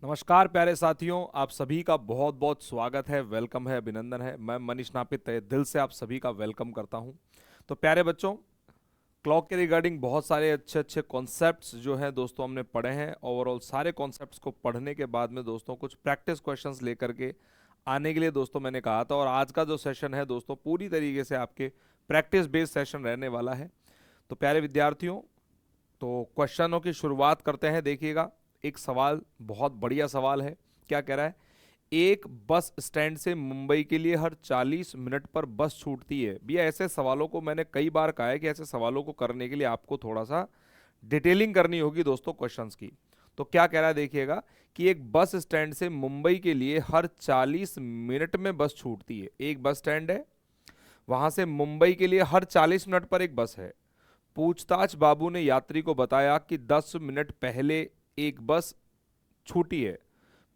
नमस्कार प्यारे साथियों, आप सभी का बहुत बहुत स्वागत है, वेलकम है, अभिनंदन है। मैं मनीष नापित तहे दिल से आप सभी का वेलकम करता हूं। तो प्यारे बच्चों, क्लॉक के रिगार्डिंग बहुत सारे अच्छे अच्छे कॉन्सेप्ट्स जो हैं दोस्तों हमने पढ़े हैं। ओवरऑल सारे कॉन्सेप्ट्स को पढ़ने के बाद में दोस्तों कुछ प्रैक्टिस क्वेश्चंस लेकर के आने के लिए दोस्तों मैंने कहा था। और आज का जो सेशन है दोस्तों पूरी तरीके से आपके प्रैक्टिस बेस्ड सेशन रहने वाला है। तो प्यारे विद्यार्थियों, तो क्वेश्चनों की शुरुआत करते हैं। देखिएगा, एक सवाल बहुत बढ़िया सवाल है। क्या कह रहा है? एक बस स्टैंड से मुंबई के लिए हर 40 मिनट पर बस छूटती है। भैया ऐसे सवालों को मैंने कई बार कहा है कि ऐसे सवालों को करने के लिए आपको थोड़ा सा डिटेलिंग करनी होगी दोस्तों क्वेश्चंस की। तो क्या कह रहा है देखिएगा कि एक बस स्टैंड से मुंबई के लिए हर 40 मिनट में बस छूटती है। एक बस स्टैंड है, वहां से मुंबई के लिए हर 40 मिनट पर एक बस है। पूछताछ बाबू ने यात्री को बताया कि 10 मिनट पहले एक बस छूटी है।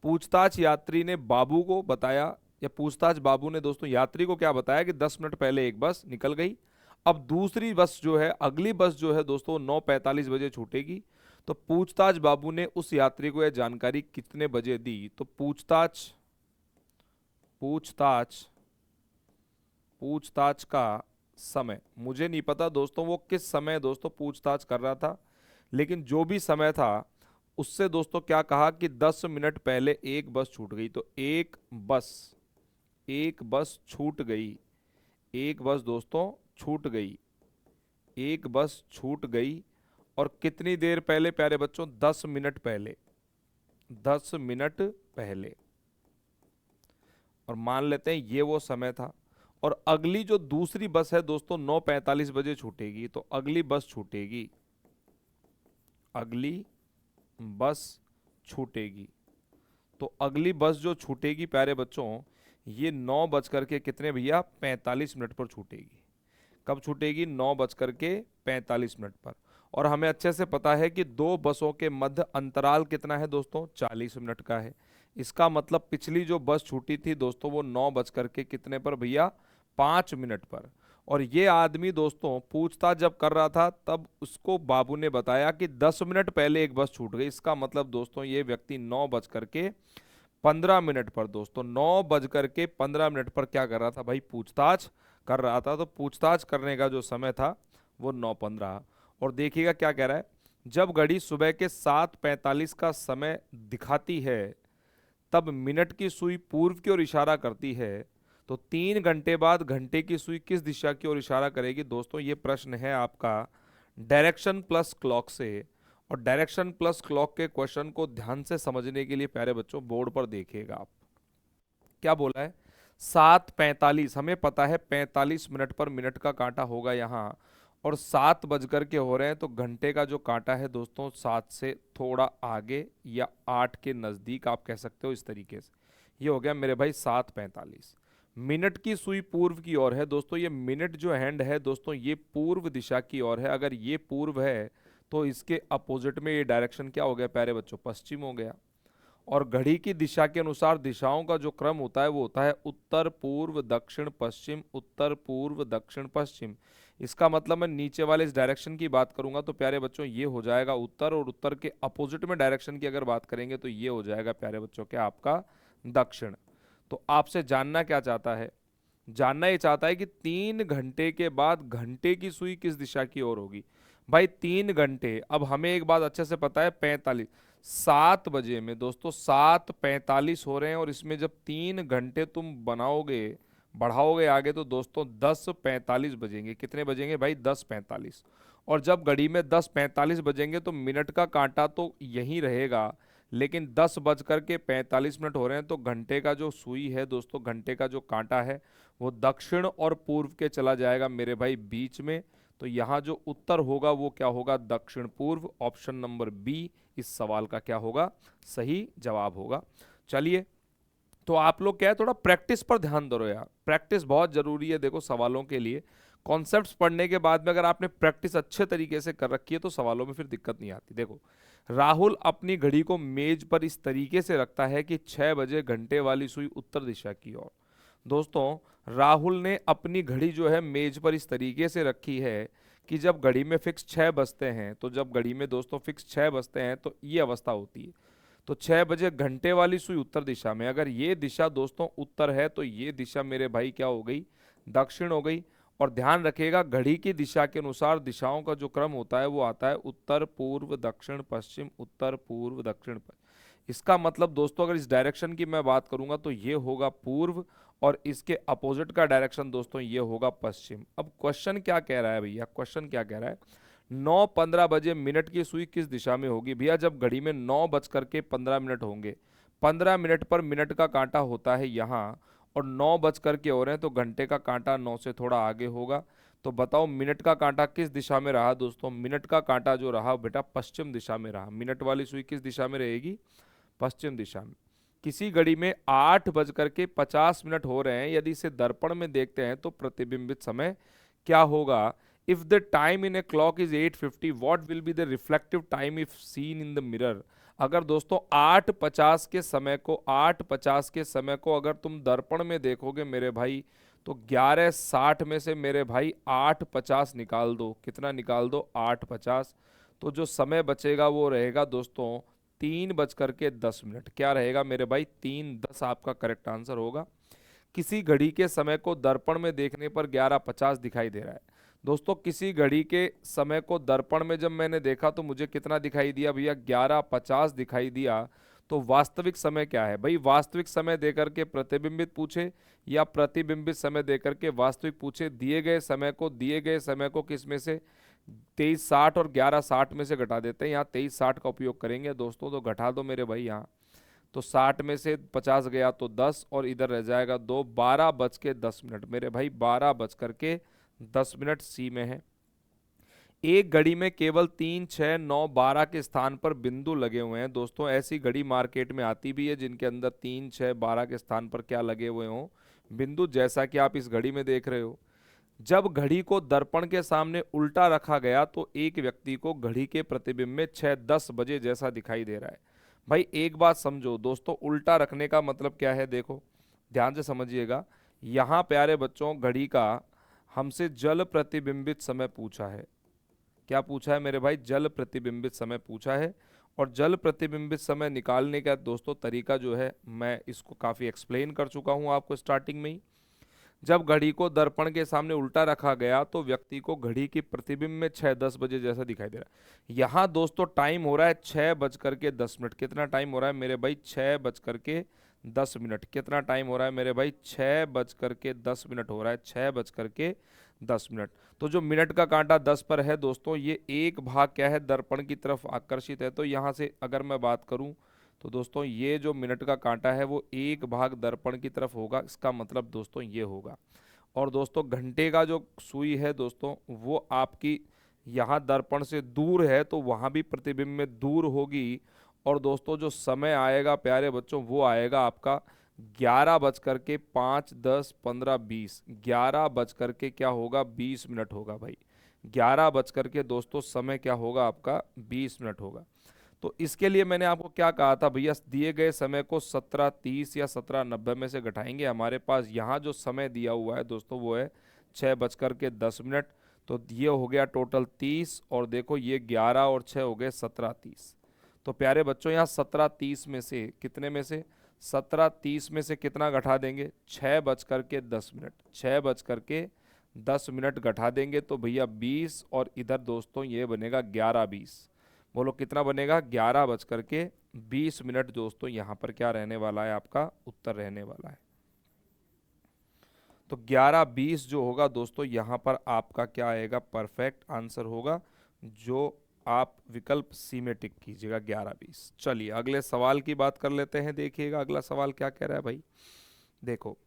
पूछताछ यात्री ने बाबू को बताया, या पूछताछ बाबू ने दोस्तों यात्री को क्या बताया कि 10 मिनट पहले एक बस निकल गई। अब दूसरी बस जो है, अगली बस जो है दोस्तों 9:45 बजे छूटेगी। तो पूछताछ बाबू ने उस यात्री को यह जानकारी कितने बजे दी? तो पूछताछ पूछताछ पूछताछ का समय मुझे नहीं पता दोस्तों, वो किस समय दोस्तों पूछताछ कर रहा था, लेकिन जो भी समय था उससे दोस्तों क्या कहा कि 10 मिनट पहले एक बस छूट गई। तो एक बस छूट गई। एक बस दोस्तों छूट गई। एक बस छूट गई। और कितनी देर पहले प्यारे बच्चों? 10 मिनट पहले। 10 मिनट पहले। और मान लेते हैं ये वो समय था। और अगली जो दूसरी बस है दोस्तों 9:45 बजे छूटेगी। तो अगली बस छूटेगी। अगली बस छूटेगी। तो अगली बस जो छूटेगी प्यारे बच्चों, ये 9 बज कर के कितने भैया? 45 मिनट पर छूटेगी। कब छूटेगी? 9 बज कर के 45 मिनट पर। और हमें अच्छे से पता है कि दो बसों के मध्य अंतराल कितना है दोस्तों? 40 मिनट का है। इसका मतलब पिछली जो बस छूटी थी दोस्तों वो 9 बज कर के कितने पर भैया? 5 मिनट पर। और ये आदमी दोस्तों पूछताछ जब कर रहा था तब उसको बाबू ने बताया कि 10 मिनट पहले एक बस छूट गई। इसका मतलब दोस्तों ये व्यक्ति 9 बज कर के 15 मिनट पर दोस्तों 9 बज कर के 15 मिनट पर क्या कर रहा था भाई? पूछताछ कर रहा था। तो पूछताछ करने का जो समय था वो 9:15। और देखिएगा क्या कह रहा है, जब घड़ी सुबह के 7:45 का समय दिखाती है तब मिनट की सुई पूर्व की ओर इशारा करती है। तो 3 घंटे बाद घंटे की सुई किस दिशा की ओर इशारा करेगी? दोस्तों ये प्रश्न है आपका डायरेक्शन प्लस क्लॉक से। और डायरेक्शन प्लस क्लॉक के क्वेश्चन को ध्यान से समझने के लिए प्यारे बच्चों बोर्ड पर देखिएगा आप। क्या बोला है? 7:45, हमें पता है 45 मिनट पर मिनट का कांटा होगा यहाँ। और 7 बज कर के हो रहे हैं तो घंटे का जो कांटा है दोस्तों 7 से थोड़ा आगे या 8 के नज़दीक आप कह सकते हो। इस तरीके से ये हो गया मेरे भाई 7:45। मिनट की सुई पूर्व की ओर है दोस्तों। ये मिनट जो हैंड है दोस्तों ये पूर्व दिशा की ओर है। अगर ये पूर्व है तो इसके अपोजिट में ये डायरेक्शन क्या हो गया प्यारे बच्चों? पश्चिम हो गया। और घड़ी की दिशा के अनुसार दिशाओं का जो क्रम होता है वो होता है उत्तर पूर्व दक्षिण पश्चिम, उत्तर पूर्व दक्षिण पश्चिम। इसका मतलब मैं नीचे वाले इस डायरेक्शन की बात करूंगा तो प्यारे बच्चों ये हो जाएगा उत्तर। और उत्तर के अपोजिट में डायरेक्शन की अगर बात करेंगे तो ये हो जाएगा प्यारे बच्चों क्या आपका? दक्षिण। तो आपसे जानना क्या चाहता है? जानना ये चाहता है कि 3 घंटे के बाद घंटे की सुई किस दिशा की ओर होगी। भाई 3 घंटे, अब हमें एक बात अच्छे से पता है 45, 7 बजे में दोस्तों 7:45 हो रहे हैं। और इसमें जब 3 घंटे तुम बनाओगे, बढ़ाओगे आगे तो दोस्तों 10:45 बजेंगे। कितने बजेंगे भाई? 10:45। और जब घड़ी में 10:45 बजेंगे तो मिनट का कांटा तो यहीं रहेगा, लेकिन 10 बज कर के 45 मिनट हो रहे हैं तो घंटे का जो सुई है दोस्तों, घंटे का जो कांटा है वो दक्षिण और पूर्व के चला जाएगा मेरे भाई बीच में। तो यहाँ जो उत्तर होगा वो क्या होगा? दक्षिण पूर्व। ऑप्शन नंबर बी इस सवाल का क्या होगा? सही जवाब होगा। चलिए, तो आप लोग क्या है थोड़ा प्रैक्टिस पर ध्यान दो यार। प्रैक्टिस बहुत जरूरी है देखो सवालों के लिए। कॉन्सेप्ट्स पढ़ने के बाद में अगर आपने प्रैक्टिस अच्छे तरीके से कर रखी है तो सवालों में फिर दिक्कत नहीं आती। देखो, राहुल अपनी घड़ी को मेज पर इस तरीके से रखता है कि 6 बजे घंटे वाली सुई उत्तर दिशा की ओर। दोस्तों, राहुल ने अपनी घड़ी जो है मेज पर इस तरीके से रखी है कि जब घड़ी में फिक्स 6 बजते हैं, तो जब घड़ी में दोस्तों फिक्स 6 बजते हैं तो ये अवस्था होती है। तो 6 बजे घंटे वाली सुई उत्तर दिशा में, अगर ये दिशा दोस्तों उत्तर है तो ये दिशा मेरे भाई क्या हो गई, दक्षिण हो गई। और ध्यान रखिएगा घड़ी की दिशा के अनुसार दिशाओं का जो क्रम होता है वो आता है उत्तर पूर्व दक्षिण पश्चिम, उत्तर पूर्व दक्षिण पश्चिम। इसका मतलब दोस्तों अगर इस डायरेक्शन की मैं बात करूंगा तो ये होगा पूर्व, और इसके अपोजिट का डायरेक्शन दोस्तों ये होगा पश्चिम। अब क्वेश्चन क्या कह रहा है भैया, क्वेश्चन क्या कह रहा है, 9:15 मिनट की सुई किस दिशा में होगी। भैया जब घड़ी में 9:15 होंगे, 15 मिनट पर मिनट का कांटा होता है यहाँ, और 9 हो रहे हैं तो घंटे का कांटा 9 से थोड़ा आगे होगा। तो बताओ मिनट का कांटा किस दिशा में रहा दोस्तों, मिनट का कांटा जो रहा बेटा पश्चिम दिशा में रहा। मिनट वाली सुई किस दिशा में रहेगी, पश्चिम दिशा में। किसी घड़ी में 8:50 हो रहे हैं, यदि इसे दर्पण में देखते हैं तो प्रतिबिंबित समय क्या होगा। If the time in a clock is 8:50, what will be the reflective time if seen in the mirror. अगर दोस्तों 8:50 के समय को, 8:50 के समय को अगर तुम दर्पण में देखोगे मेरे भाई, तो 11:60 में से मेरे भाई 8:50 निकाल दो। कितना निकाल दो, 8:50। तो जो समय बचेगा वो रहेगा दोस्तों 3:10। क्या रहेगा मेरे भाई, 3:10 आपका करेक्ट आंसर होगा। किसी घड़ी के समय को दर्पण में देखने पर 11:50 दिखाई दे रहा है। दोस्तों किसी घड़ी के समय को दर्पण में जब मैंने देखा तो मुझे कितना दिखाई दिया भैया, 11:50 दिखाई दिया। तो वास्तविक समय क्या है भाई, वास्तविक समय देकर के प्रतिबिंबित पूछे या प्रतिबिंबित समय देकर के वास्तविक पूछे, दिए गए समय को किस में से 23:60 और 11:60 में से घटा देते हैं। यहाँ 23:60 का उपयोग करेंगे दोस्तों, तो घटा दो मेरे भाई यहाँ। तो 60 में से 50 गया तो 10, और इधर रह जाएगा 2। 12:10 मेरे भाई, 12:10 सी में है। एक घड़ी में केवल 3, 6, 9, 12 के स्थान पर बिंदु लगे हुए हैं। दोस्तों ऐसी घड़ी मार्केट में आती भी है जिनके अंदर 3, 6, 12 के स्थान पर क्या लगे हुए हों, बिंदु, जैसा कि आप इस घड़ी में देख रहे हो। जब घड़ी को दर्पण के सामने उल्टा रखा गया तो एक व्यक्ति को घड़ी के प्रतिबिंब में 6:10 बजे जैसा दिखाई दे रहा है। भाई एक बात समझो दोस्तों, उल्टा रखने का मतलब क्या है, देखो ध्यान से समझिएगा। यहाँ प्यारे बच्चों घड़ी का हमसे जल प्रतिबिंबित समय पूछा है। क्या पूछा है मेरे भाई, जल प्रतिबिंबित समय पूछा है। और जल प्रतिबिंबित समय निकालने का दोस्तों तरीका जो है मैं इसको काफ़ी एक्सप्लेन कर चुका हूँ आपको स्टार्टिंग में ही। जब घड़ी को दर्पण के सामने उल्टा रखा गया तो व्यक्ति को घड़ी की प्रतिबिंब में 6:10 बजे जैसा दिखाई दे रहा है। यहाँ दोस्तों टाइम हो रहा है 6:10। कितना टाइम हो रहा है मेरे भाई, 6:10। कितना टाइम हो रहा है मेरे भाई, 6:10 हो रहा है, 6:10। तो जो मिनट का कांटा 10 पर है दोस्तों, ये एक भाग क्या है, दर्पण की तरफ आकर्षित है। तो यहाँ से अगर मैं बात करूँ तो दोस्तों ये जो मिनट का कांटा है वो एक भाग दर्पण की तरफ होगा। इसका मतलब दोस्तों ये होगा। और दोस्तों घंटे का जो सुई है दोस्तों वो आपकी यहाँ दर्पण से दूर है तो वहाँ भी प्रतिबिंब में दूर होगी। और दोस्तों जो समय आएगा प्यारे बच्चों वो आएगा आपका 11:05, 10, 15, 20। 11:20 होगा भाई। 11 दोस्तों समय क्या होगा आपका, 20 होगा। तो इसके लिए मैंने आपको क्या कहा था भैया, दिए गए समय को 17:30 या 17:90 में से घटाएंगे। हमारे पास यहाँ जो समय दिया हुआ है दोस्तों वो है 6:10। तो ये हो गया टोटल 30, और देखो ये 11 और 6 हो गए 17:30। तो प्यारे बच्चों यहाँ 17:30 में से कितने में से, 17:30 में से कितना घटा देंगे, 6:10। 6:10 घटा देंगे तो भैया 20, और इधर दोस्तों ये बनेगा 11:20। बोलो कितना बनेगा, 11:20 दोस्तों यहाँ पर क्या रहने वाला है, आपका उत्तर रहने वाला है। तो 11:20 जो होगा दोस्तों यहाँ पर आपका क्या आएगा, परफेक्ट आंसर होगा, जो आप विकल्प सी में टिक कीजिएगा 11:20। चलिए अगले सवाल की बात कर लेते हैं। देखिएगा अगला सवाल क्या कह रहा है भाई, देखो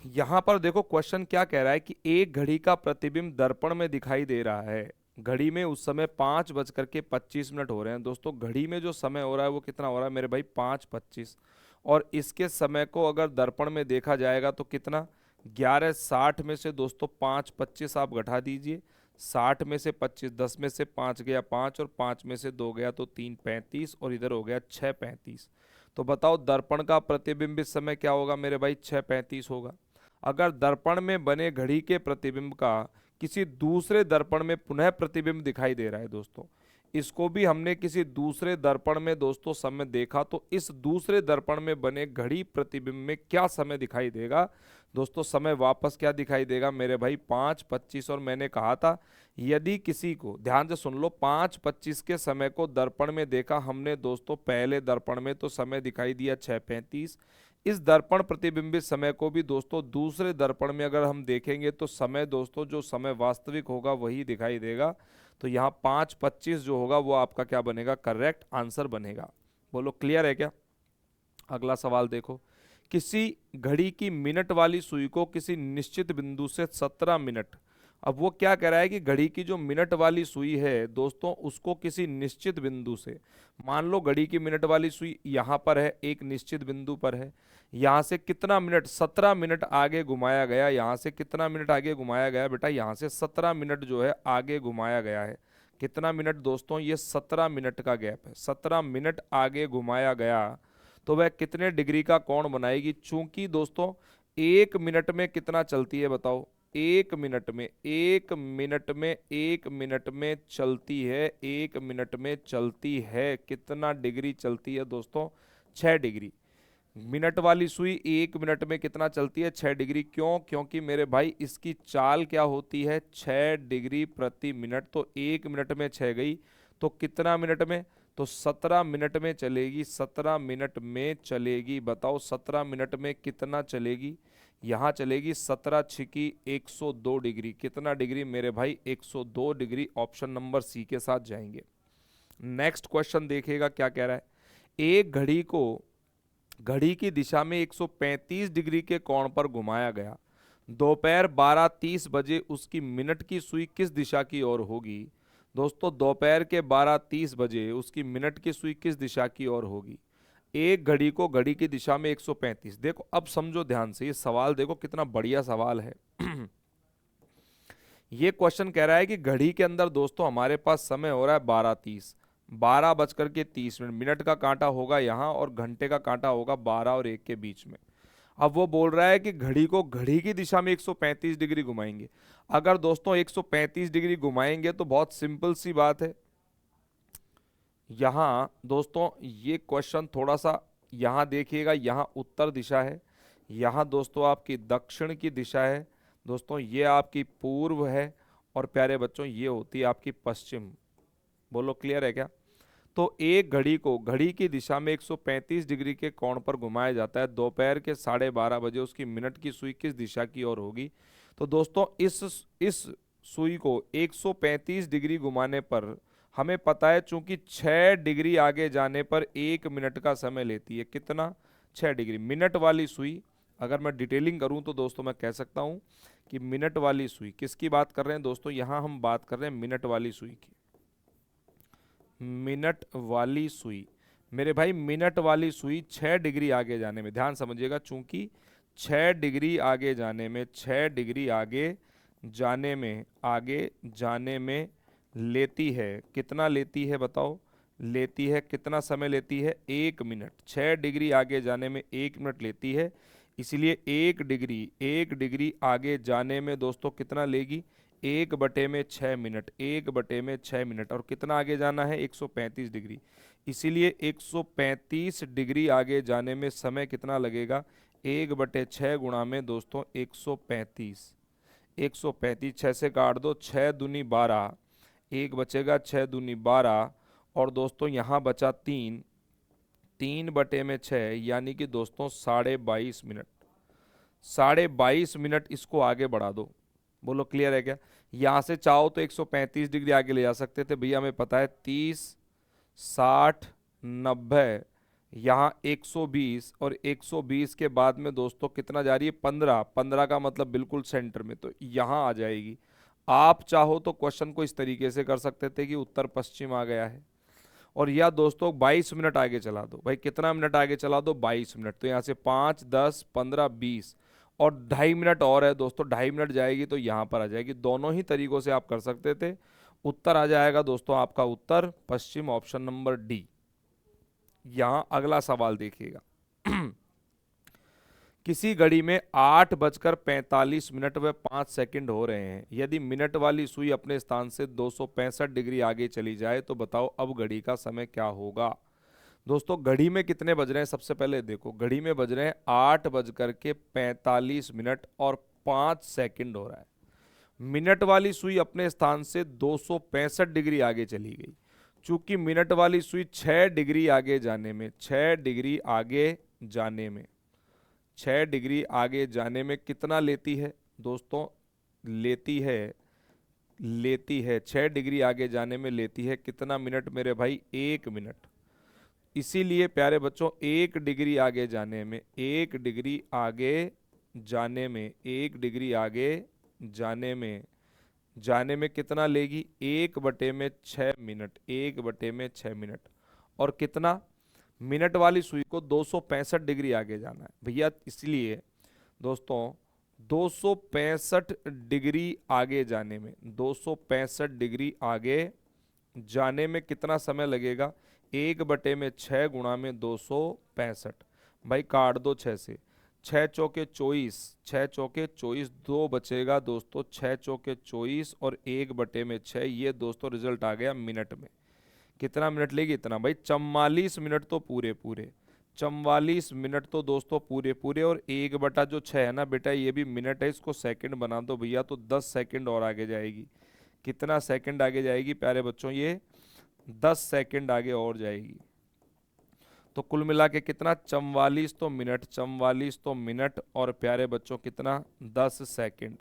यहाँ पर देखो क्वेश्चन क्या कह रहा है कि एक घड़ी का प्रतिबिंब दर्पण में दिखाई दे रहा है। घड़ी में उस समय 5:25 हो रहे हैं। दोस्तों घड़ी में जो समय हो रहा है वो कितना हो रहा है मेरे भाई, 5:25। और इसके समय को अगर दर्पण में देखा जाएगा तो कितना, 11:60 में से दोस्तों 5:25 आप घटा दीजिए। 60 में से 25, 10 में से 5 गया 5, और 5 में से 2 गया तो 3:35, और इधर हो गया 6:35। तो बताओ दर्पण का प्रतिबिंबित समय क्या होगा मेरे भाई, 6:35 होगा। अगर दर्पण में बने घड़ी के प्रतिबिंब का किसी दूसरे दर्पण में पुनः प्रतिबिंब दिखाई दे रहा है दोस्तों, इसको भी हमने किसी दूसरे दर्पण में दोस्तों समय देखा, तो इस दूसरे दर्पण में बने घड़ी प्रतिबिंब में क्या समय दिखाई देगा दोस्तों? समय वापस क्या दिखाई देगा मेरे भाई? 5:25। और मैंने कहा था यदि किसी को, ध्यान से सुन लो, 5:25 के समय को दर्पण में देखा हमने दोस्तों पहले दर्पण में, तो समय दिखाई दिया 6:35। इस दर्पण प्रतिबिंबित समय को भी दोस्तों दूसरे दर्पण में अगर हम देखेंगे तो समय दोस्तों, जो समय वास्तविक होगा वही दिखाई देगा। तो यहाँ 5:25 जो होगा वो आपका क्या बनेगा? करेक्ट आंसर बनेगा। बोलो क्लियर है क्या? अगला सवाल देखो। किसी घड़ी की मिनट वाली सुई को किसी निश्चित बिंदु से 17 मिनट, अब वो क्या कह रहा है कि घड़ी की जो मिनट वाली सुई है दोस्तों, उसको किसी निश्चित बिंदु से, मान लो घड़ी की मिनट वाली सुई यहाँ पर है, एक निश्चित बिंदु पर है, यहाँ से कितना मिनट? 17 मिनट आगे घुमाया गया। यहाँ से कितना मिनट आगे घुमाया गया बेटा? यहाँ से 17 मिनट जो है आगे घुमाया गया है। कितना मिनट दोस्तों? ये 17 मिनट का गैप है। 17 मिनट आगे घुमाया गया तो वह कितने डिग्री का कोण बनाएगी? चूंकि दोस्तों 1 मिनट में कितना चलती है बताओ? 1 मिनट में, 1 मिनट में चलती है, 1 मिनट में चलती है कितना डिग्री चलती है दोस्तों? 6 डिग्री। मिनट वाली सुई 1 मिनट में कितना चलती है? 6 डिग्री। क्यों? क्योंकि मेरे भाई इसकी चाल क्या होती है? 6 डिग्री प्रति मिनट। तो 1 मिनट में 6 गई, तो कितना मिनट में? तो 17 मिनट में चलेगी। 17 मिनट में चलेगी। बताओ 17 मिनट में कितना चलेगी? यहाँ चलेगी 17 छिकी 102 डिग्री। कितना डिग्री मेरे भाई? 102 डिग्री। ऑप्शन नंबर सी के साथ जाएंगे। नेक्स्ट क्वेश्चन देखिएगा क्या कह रहा है। एक घड़ी को घड़ी की दिशा में 135 डिग्री के कोण पर घुमाया गया। दोपहर 12:30 बजे उसकी मिनट की सुई किस दिशा की ओर होगी? दोस्तों दोपहर के 12:30 बजे उसकी मिनट की सुई किस दिशा की ओर होगी? एक घड़ी को घड़ी की दिशा में 135। देखो अब समझो ध्यान से, ये सवाल देखो कितना बढ़िया सवाल है। ये क्वेश्चन कह रहा है कि घड़ी के अंदर दोस्तों हमारे पास समय हो रहा है 12:30, 12:30। मिनट का कांटा होगा यहाँ और घंटे का कांटा होगा 12 और 1 के बीच में। अब वो बोल रहा है कि घड़ी को घड़ी की दिशा में 135 डिग्री घुमाएंगे। अगर दोस्तों 135 डिग्री घुमाएंगे तो बहुत सिंपल सी बात है, यहाँ दोस्तों ये क्वेश्चन थोड़ा सा, यहाँ देखिएगा, यहाँ उत्तर दिशा है, यहाँ दोस्तों आपकी दक्षिण की दिशा है, दोस्तों ये आपकी पूर्व है, और प्यारे बच्चों ये होती है आपकी पश्चिम। बोलो क्लियर है क्या? तो एक घड़ी को घड़ी की दिशा में 135 डिग्री के कोण पर घुमाया जाता है। दोपहर के 12:30 बजे उसकी मिनट की सुई किस दिशा की ओर होगी? तो दोस्तों इस सुई को 135 डिग्री घुमाने पर हमें पता है, चूंकि 6 डिग्री आगे जाने पर 1 मिनट का समय लेती है। कितना? 6 डिग्री। मिनट वाली सुई, अगर मैं डिटेलिंग करूं तो दोस्तों मैं कह सकता हूं कि मिनट वाली सुई, किसकी बात कर रहे हैं दोस्तों? यहां हम बात कर रहे हैं मिनट वाली सुई की। मिनट वाली सुई मेरे भाई, मिनट वाली सुई 6 डिग्री आगे जाने में, ध्यान समझिएगा, चूंकि 6 डिग्री आगे जाने में, 6 डिग्री आगे जाने में लेती है, कितना लेती है बताओ? लेती है कितना समय लेती है? 1 मिनट। 6 डिग्री आगे जाने में 1 मिनट लेती है, इसलिए 1 डिग्री आगे जाने में दोस्तों कितना लेगी? 1/6 मिनट। 1/6 मिनट। और कितना आगे जाना है? 135 डिग्री। इसीलिए 135 डिग्री आगे जाने में समय कितना लगेगा? 1/6 गुणा में दोस्तों 135। 135 6 से काट दो, 6 दूनी 12, एक बचेगा 6 दूनी 12, और दोस्तों यहाँ बचा 3, 3/6 यानी कि दोस्तों 22.5 मिनट। 22.5 मिनट इसको आगे बढ़ा दो। बोलो क्लियर है क्या? यहाँ से चाहो तो 135 डिग्री आगे ले जा सकते थे भैया, हमें पता है 30, 60, 90, यहाँ 120, और 120 के बाद में दोस्तों कितना जा रही है? 15। 15 का मतलब बिल्कुल सेंटर में, तो यहाँ आ जाएगी। आप चाहो तो क्वेश्चन को इस तरीके से कर सकते थे कि उत्तर पश्चिम आ गया है, और या दोस्तों 22 मिनट आगे चला दो। भाई कितना मिनट आगे चला दो? 22 मिनट। तो यहाँ से 5, 10, 15, 20 और 2.5 मिनट और है दोस्तों, 2.5 मिनट जाएगी तो यहाँ पर आ जाएगी। दोनों ही तरीकों से आप कर सकते थे। उत्तर आ जाएगा दोस्तों आपका उत्तर पश्चिम, ऑप्शन नंबर डी। यहाँ अगला सवाल देखिएगा। किसी घड़ी में 8:45 व 5 सेकंड हो रहे हैं। यदि मिनट वाली सुई अपने स्थान से 265 डिग्री आगे चली जाए तो बताओ अब घड़ी का समय क्या होगा। दोस्तों घड़ी में कितने बज रहे हैं, सबसे पहले देखो घड़ी में बज रहे हैं 8:45 और 5 सेकंड हो रहा है। मिनट वाली सुई अपने स्थान से 265 डिग्री आगे चली गई। चूंकि मिनट वाली सुई 6 डिग्री आगे जाने में 6 डिग्री आगे जाने में 6 डिग्री आगे जाने में कितना लेती है दोस्तों, लेती है 6 डिग्री आगे जाने में लेती है कितना मिनट मेरे भाई, 1 मिनट। इसीलिए प्यारे बच्चों 1 डिग्री आगे जाने में 1 डिग्री आगे जाने में 1 डिग्री आगे जाने में कितना लेगी, 1/6 मिनट, 1/6 मिनट। और कितना, मिनट वाली सुई को 265 डिग्री आगे जाना है भैया, इसलिए दोस्तों 265 डिग्री आगे जाने में 265 डिग्री आगे जाने में कितना समय लगेगा, 1/6 गुणा में 265। भाई काट दो 6 से, 6 चौके 24, 6 चौके 24, 2 बचेगा दोस्तों 6 चौके 24 और 1/6, ये दोस्तों रिजल्ट आ गया मिनट में। कितना मिनट लेगी, इतना भाई 44 मिनट तो पूरे पूरे, 44 मिनट तो दोस्तों पूरे पूरे। और 1/6 है ना बेटा, ये भी मिनट है, इसको सेकंड बना दो भैया तो 10 सेकंड और आगे जाएगी। कितना सेकंड आगे जाएगी प्यारे बच्चों, ये 10 सेकंड आगे और जाएगी। तो कुल मिला के कितना, 44 तो मिनट, 44 तो मिनट और प्यारे बच्चों कितना 10 सेकंड,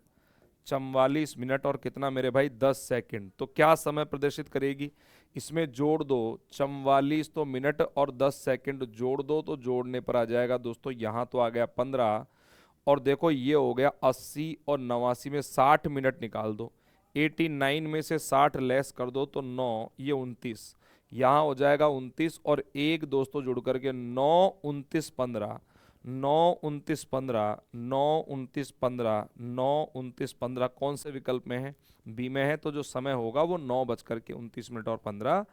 44 मिनट और कितना मेरे भाई 10 सेकंड। तो क्या समय प्रदर्शित करेगी, इसमें जोड़ दो 44 तो मिनट और 10 सेकंड जोड़ दो तो जोड़ने पर आ जाएगा दोस्तों, यहाँ तो आ गया 15 और देखो ये हो गया 80 और 89 में 60 मिनट निकाल दो, 89 में से 60 लेस कर दो तो 9, ये 29, यहाँ हो जाएगा 29 और एक दोस्तों जुड़ करके 9, 29, 15, 9, 29, 15, 9, 29, 15, 9, 29, 15 कौन से विकल्प में है, बी में है। तो जो समय होगा वो 9:29 और 15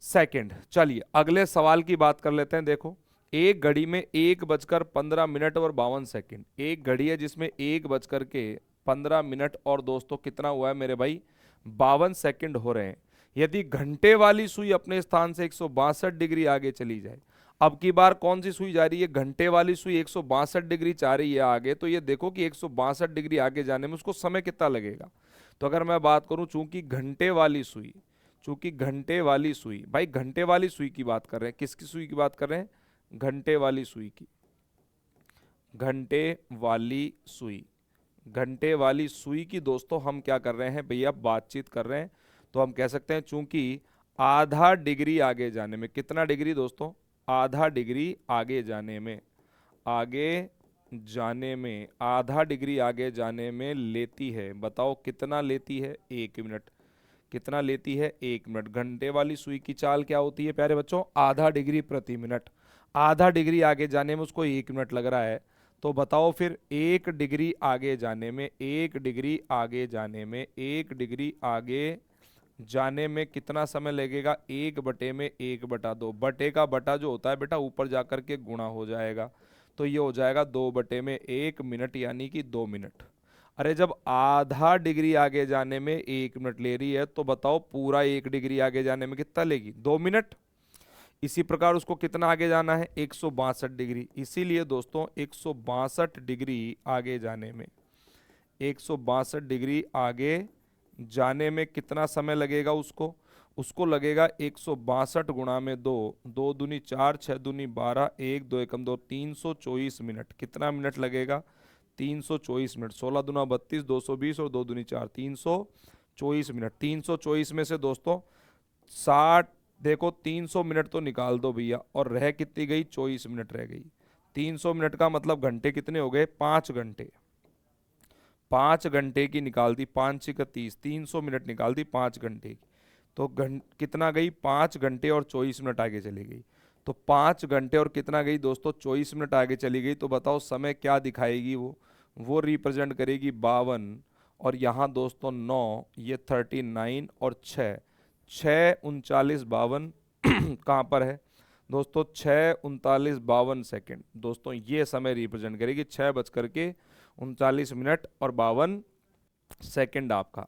सेकंड। चलिए अगले सवाल की बात कर लेते हैं। देखो एक घड़ी में 1:15 और 52 सेकंड, एक घड़ी है जिसमें 1:15 और दोस्तों कितना हुआ है मेरे भाई 52 सेकंड हो रहे हैं। यदि घंटे वाली सुई अपने स्थान से 162 डिग्री आगे चली जाए, अब की बार कौन सी सुई जा रही है, घंटे वाली सुई 162 डिग्री चाह रही है आगे, तो ये देखो कि 162 डिग्री आगे जाने में उसको समय कितना लगेगा। तो अगर मैं बात करूं चूंकि घंटे वाली सुई भाई घंटे वाली सुई की बात कर रहे हैं, किसकी सुई की बात कर रहे हैं, घंटे वाली सुई की, घंटे वाली सुई की दोस्तों हम क्या कर रहे हैं भैया, बातचीत कर रहे हैं। तो हम कह सकते हैं चूंकि आधा डिग्री आगे जाने में, कितना डिग्री दोस्तों, आधा डिग्री आगे जाने में आधा डिग्री आगे जाने में लेती है, बताओ कितना लेती है, 1 मिनट। कितना लेती है, 1 मिनट। घंटे वाली सुई की चाल क्या होती है प्यारे बच्चों, आधा डिग्री प्रति मिनट। आधा डिग्री आगे जाने में उसको 1 मिनट लग रहा है, तो बताओ फिर 1 डिग्री आगे जाने में 1 डिग्री आगे जाने में कितना समय लगेगा, 1/1/2, बटे का बटा जो होता है बेटा ऊपर जाकर के गुणा हो जाएगा, तो ये हो जाएगा 2/1 मिनट यानी कि 2 मिनट। अरे जब आधा डिग्री आगे जाने में 1 मिनट ले रही है तो बताओ पूरा 1 डिग्री आगे जाने में कितना लेगी, 2 मिनट। इसी प्रकार उसको कितना आगे जाना है, 162 डिग्री। इसीलिए दोस्तों 162 डिग्री आगे जाने में 162 डिग्री आगे जाने में कितना समय लगेगा, उसको लगेगा 162 गुणा में 2, 2 दूनी 4, 6 दूनी 12, 1 2 एकम 2, 324 मिनट। कितना मिनट लगेगा, 324 मिनट। 16 दूना 32, 220 और 2 दूनी 4, 324 मिनट। 324 में से दोस्तों 60, देखो 300 मिनट तो निकाल दो भैया, और रह कितनी गई, 24 मिनट रह गई। 300 मिनट का मतलब घंटे कितने हो गए, 5 घंटे। 5 घंटे की निकाल दी, 5 6 30, 300 मिनट निकाल दी 5 घंटे की, तो कितना गई, 5 घंटे और 24 मिनट आगे चली गई। तो 5 घंटे और कितना गई दोस्तों, 24 मिनट आगे चली गई। तो बताओ समय क्या दिखाएगी, वो रिप्रेजेंट करेगी 52, और यहाँ दोस्तों 9, ये 39 और 6, 6 39 52 कहाँ पर है दोस्तों 6:39:52। दोस्तों ये समय रिप्रेजेंट करेगी 6:39:52 आपका।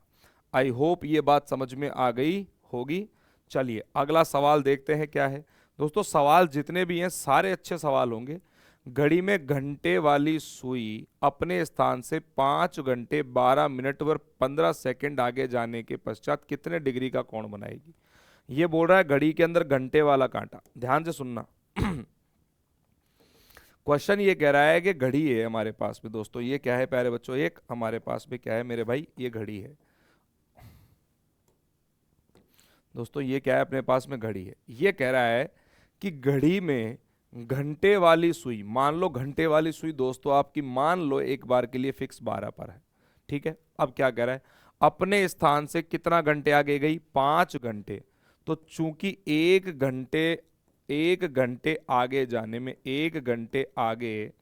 आई होप ये बात समझ में आ गई होगी। चलिए अगला सवाल देखते हैं क्या है। दोस्तों सवाल जितने भी हैं सारे अच्छे सवाल होंगे। घड़ी में घंटे वाली सुई अपने स्थान से 5 घंटे 12 मिनट व 15 सेकंड आगे जाने के पश्चात कितने डिग्री का कोण बनाएगी। ये बोल रहा है घड़ी के अंदर घंटे वाला कांटा। ध्यान से सुनना। क्वेश्चन ये कह रहा है कि घड़ी है हमारे पास में। दोस्तों ये क्या है प्यारे बच्चों, एक हमारे पास में क्या है मेरे भाई, ये घड़ी है। दोस्तों ये क्या है अपने पास में, घड़ी है। ये कह रहा है कि घड़ी में घंटे वाली सुई, मान लो घंटे वाली सुई दोस्तों आपकी मान लो एक बार के लिए फिक्स 12 पर है, ठीक है। अब क्या कह रहा है, अपने स्थान से कितना घंटे आगे गई, 5 घंटे। तो चूंकि एक घंटे आगे जाने में, एक घंटे आगे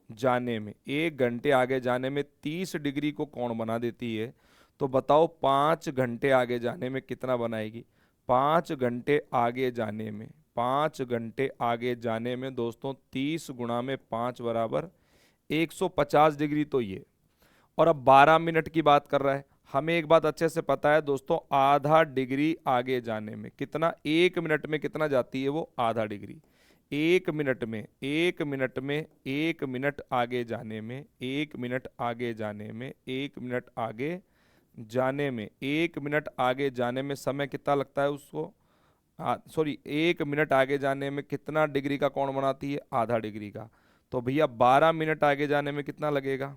जाने में, एक घंटे आगे जाने में 30 डिग्री को कोण बना देती है। तो बताओ 5 घंटे आगे जाने में कितना बनाएगी। 5 घंटे आगे जाने में, 5 घंटे आगे जाने में दोस्तों 30 गुणा में 5 बराबर 150 डिग्री। तो ये, और अब 12 मिनट की बात कर रहा है। हमें एक बात अच्छे से पता है दोस्तों, आधा डिग्री आगे जाने में कितना, 1 मिनट में कितना जाती है वो, आधा डिग्री। 1 मिनट में, 1 मिनट में, 1 मिनट आगे जाने में, 1 मिनट आगे जाने में, 1 मिनट आगे जाने में, 1 मिनट आगे जाने में समय कितना लगता है उसको, सॉरी 1 मिनट आगे जाने में कितना डिग्री का कोण बनाती है, आधा डिग्री का। तो भैया 12 मिनट आगे जाने में कितना लगेगा,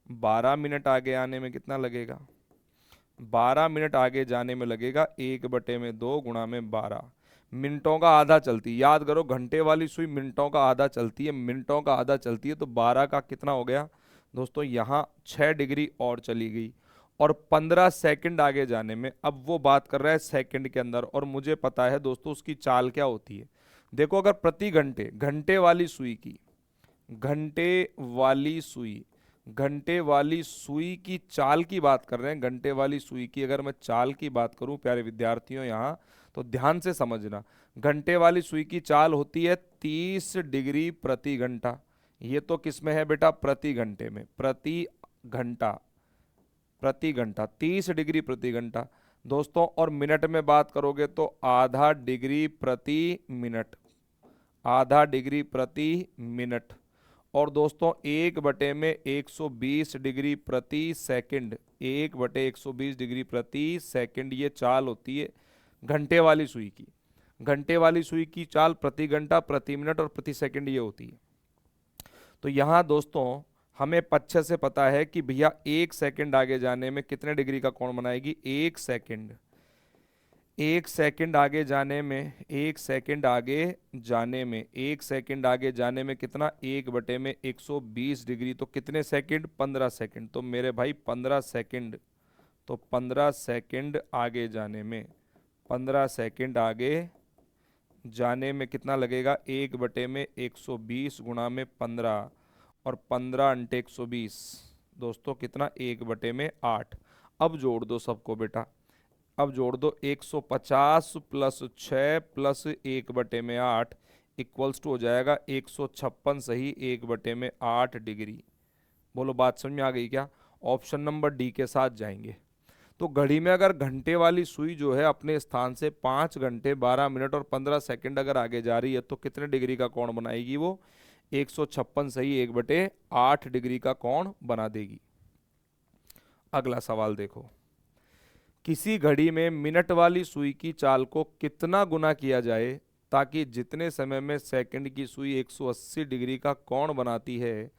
12 मिनट आगे आने में कितना लगेगा, 12 मिनट आगे जाने में लगेगा 1/2 गुणा में 12। मिनटों का आधा चलती है, याद करो घंटे वाली सुई मिनटों का आधा चलती है, मिनटों का आधा चलती है। तो 12 का कितना हो गया दोस्तों, यहाँ 6 डिग्री और चली गई। और 15 सेकंड आगे जाने में, अब वो बात कर रहा है सेकंड के अंदर, और मुझे पता है दोस्तों उसकी चाल क्या होती है। देखो अगर प्रति घंटे, घंटे वाली सुई की, घंटे वाली सुई, घंटे वाली सुई की चाल की बात कर रहे हैं, घंटे वाली सुई की अगर मैं चाल की बात करूं प्यारे विद्यार्थियों यहाँ, तो ध्यान से समझना। घंटे वाली सुई की चाल होती है 30 डिग्री प्रति घंटा। ये तो किस में है बेटा, प्रति घंटे में, प्रति घंटा, प्रति घंटा 30 डिग्री प्रति घंटा दोस्तों। और मिनट में बात करोगे तो आधा डिग्री प्रति मिनट, आधा डिग्री प्रति मिनट। और दोस्तों 1/120 डिग्री प्रति सेकंड, 1/120 डिग्री प्रति सेकंड ये चाल होती है घंटे वाली सुई की। घंटे वाली सुई की चाल प्रति घंटा, प्रति मिनट और प्रति सेकंड ये होती है। तो यहाँ दोस्तों हमें अच्छे से पता है कि भैया 1 सेकंड आगे जाने में कितने डिग्री का कोण बनाएगी, 1 सेकंड, 1 सेकंड आगे जाने में, 1 सेकंड आगे जाने में, 1 सेकंड आगे जाने में कितना, 1/120 डिग्री। तो कितने सेकंड, 15 सेकंड। तो मेरे भाई 15 सेकंड, तो 15 सेकंड आगे जाने में, 15 सेकंड आगे जाने में कितना लगेगा, 1/120 गुणा में 15, और 15 × 120 दोस्तों कितना, 1/8। अब जोड़ दो सबको बेटा, अब जोड़ दो 150 + 6 + 1/8 इक्वल्स टू हो जाएगा 156 सही 1/8 डिग्री। बोलो बात समझ में आ गई क्या। ऑप्शन नंबर डी के साथ जाएंगे। तो घड़ी में अगर घंटे वाली सुई जो है अपने स्थान से 5 घंटे 12 मिनट और 15 सेकंड अगर आगे जा रही है तो कितने डिग्री का कोण बनाएगी वो, 156 सही 1/8 डिग्री का कोण बना देगी। अगला सवाल देखो, किसी घड़ी में मिनट वाली सुई की चाल को कितना गुना किया जाए ताकि जितने समय में सेकंड की सुई 180 डिग्री का कोण बनाती है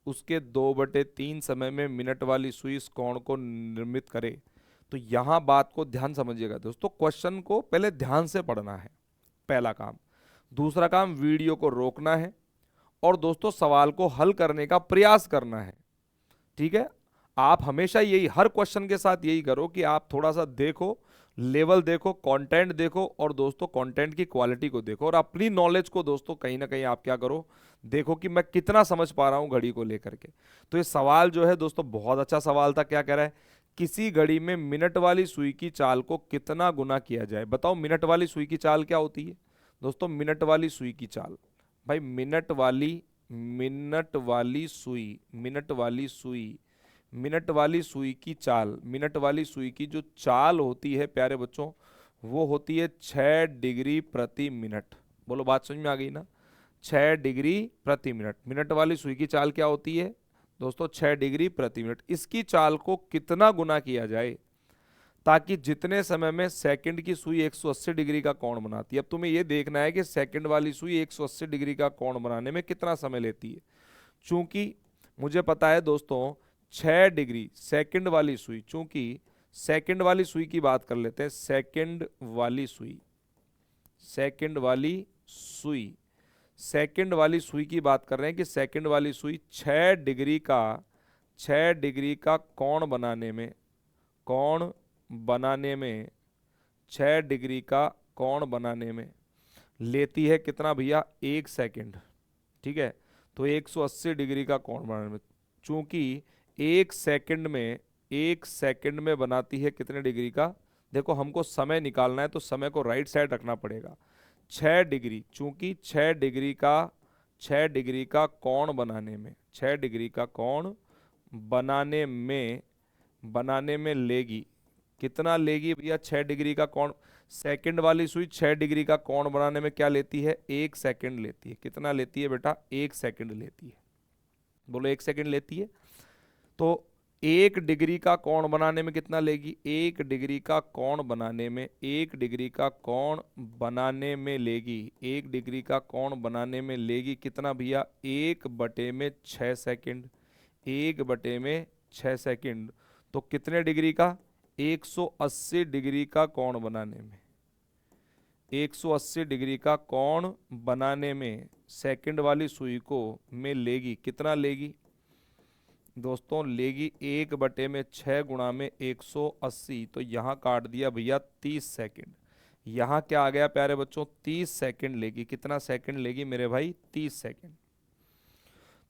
उसके 2/3 समय में मिनट वाली सुई इस कोण को निर्मित करे। तो यहां बात को ध्यान समझिएगा दोस्तों, क्वेश्चन को पहले ध्यान से पढ़ना है, पहला काम। दूसरा काम, वीडियो को रोकना है और दोस्तों सवाल को हल करने का प्रयास करना है, ठीक है। आप हमेशा यही, हर क्वेश्चन के साथ यही करो कि आप थोड़ा सा देखो, लेवल देखो, कंटेंट देखो, और दोस्तों कंटेंट की क्वालिटी को देखो, और अपनी नॉलेज को दोस्तों कहीं ना कहीं आप क्या करो, देखो कि मैं कितना समझ पा रहा हूं घड़ी को लेकर के। तो ये सवाल जो है दोस्तों बहुत अच्छा सवाल था। क्या कह रहा है, किसी घड़ी में मिनट वाली सुई की चाल को कितना गुना किया जाए। बताओ मिनट वाली सुई की चाल क्या होती है। दोस्तों मिनट वाली सुई की चाल, भाई मिनट वाली सुई, मिनट वाली सुई की चाल, मिनट वाली सुई की जो चाल होती है प्यारे बच्चों, वो होती है 6 डिग्री प्रति मिनट। बोलो बात समझ में आ गई ना? 6 डिग्री प्रति मिनट। मिनट वाली सुई की चाल क्या होती है दोस्तों? 6 डिग्री प्रति मिनट। इसकी चाल को कितना गुना किया जाए ताकि जितने समय में सेकंड की सुई 180 डिग्री का कोण बनाती है। अब तुम्हें यह देखना है कि सेकंड वाली सुई 180 डिग्री का कोण बनाने में कितना समय लेती है। चूंकि मुझे पता है दोस्तों 6 डिग्री सेकंड वाली सुई, चूंकि सेकंड वाली सुई की बात कर लेते हैं, सेकंड वाली सुई, सेकंड वाली सुई, सेकंड वाली सुई की बात कर रहे हैं कि सेकंड वाली सुई 6 डिग्री का कोण बनाने में, कोण बनाने में 6 डिग्री का कोण बनाने में लेती है कितना भैया? 1 सेकंड। ठीक है, तो 180 डिग्री का कोण बनाने में, चूंकि 1 सेकंड में बनाती है कितने डिग्री का? देखो हमको समय निकालना है तो समय को राइट साइड रखना पड़ेगा। 6 डिग्री, चूंकि 6 डिग्री का कोण बनाने में, 6 डिग्री का कोण बनाने में लेगी कितना? लेगी भैया 6 डिग्री का कोण। सेकंड वाली सुई 6 डिग्री का कोण बनाने में क्या लेती है? 1 सेकंड लेती है। कितना लेती है बेटा? 1 सेकंड लेती है। बोलो 1 सेकंड लेती है। तो 1 डिग्री का कोण बनाने में कितना लेगी? 1 डिग्री का कोण बनाने में, 1 डिग्री का कोण बनाने में लेगी, 1 डिग्री का कोण बनाने में लेगी कितना भैया? 1/6 सेकंड, 1/6 सेकंड। तो कितने डिग्री का? 180 डिग्री का कोण बनाने में, 180 डिग्री का कोण बनाने में सेकंड वाली सुई को में लेगी कितना? लेगी दोस्तों, लेगी 1/6 गुणा में 180। तो यहाँ काट दिया भैया 30 सेकंड। यहाँ क्या आ गया प्यारे बच्चों? 30 सेकंड लेगी। कितना सेकंड लेगी मेरे भाई? 30 सेकंड।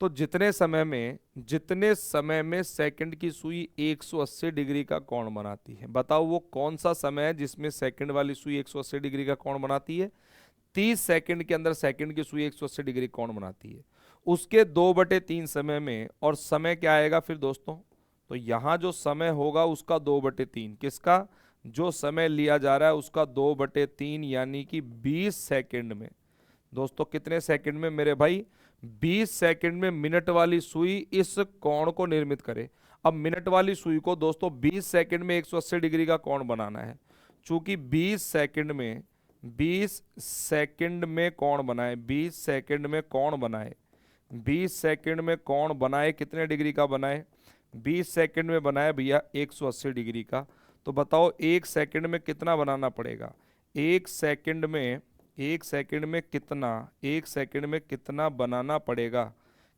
तो जितने समय में सेकंड की सुई 180 डिग्री का कोण बनाती है, बताओ वो कौन सा समय है जिसमें सेकंड वाली सुई 180 डिग्री का कोण बनाती है? 30 सेकंड के अंदर सेकंड की सुई 180 डिग्री कोण बनाती है। उसके 2/3 समय में, और समय क्या आएगा फिर दोस्तों? तो यहां जो समय होगा उसका 2/3, किसका? जो समय लिया जा रहा है उसका 2/3, यानी कि 20 सेकंड में। दोस्तों कितने सेकंड में मेरे भाई? 20 सेकंड में मिनट वाली सुई इस कोण को निर्मित करे। अब मिनट वाली सुई को दोस्तों 20 सेकंड में 180 डिग्री का कोण बनाना है। चूंकि 20 सेकंड में कोण बनाए, 20 सेकंड में कोण बनाए, 20 सेकंड में कोण बनाए, कितने डिग्री का बनाए? 20 सेकंड में बनाए भैया 180 डिग्री का। तो बताओ 1 सेकंड में कितना बनाना पड़ेगा? 1 सेकंड में कितना? 1 सेकंड में कितना बनाना पड़ेगा?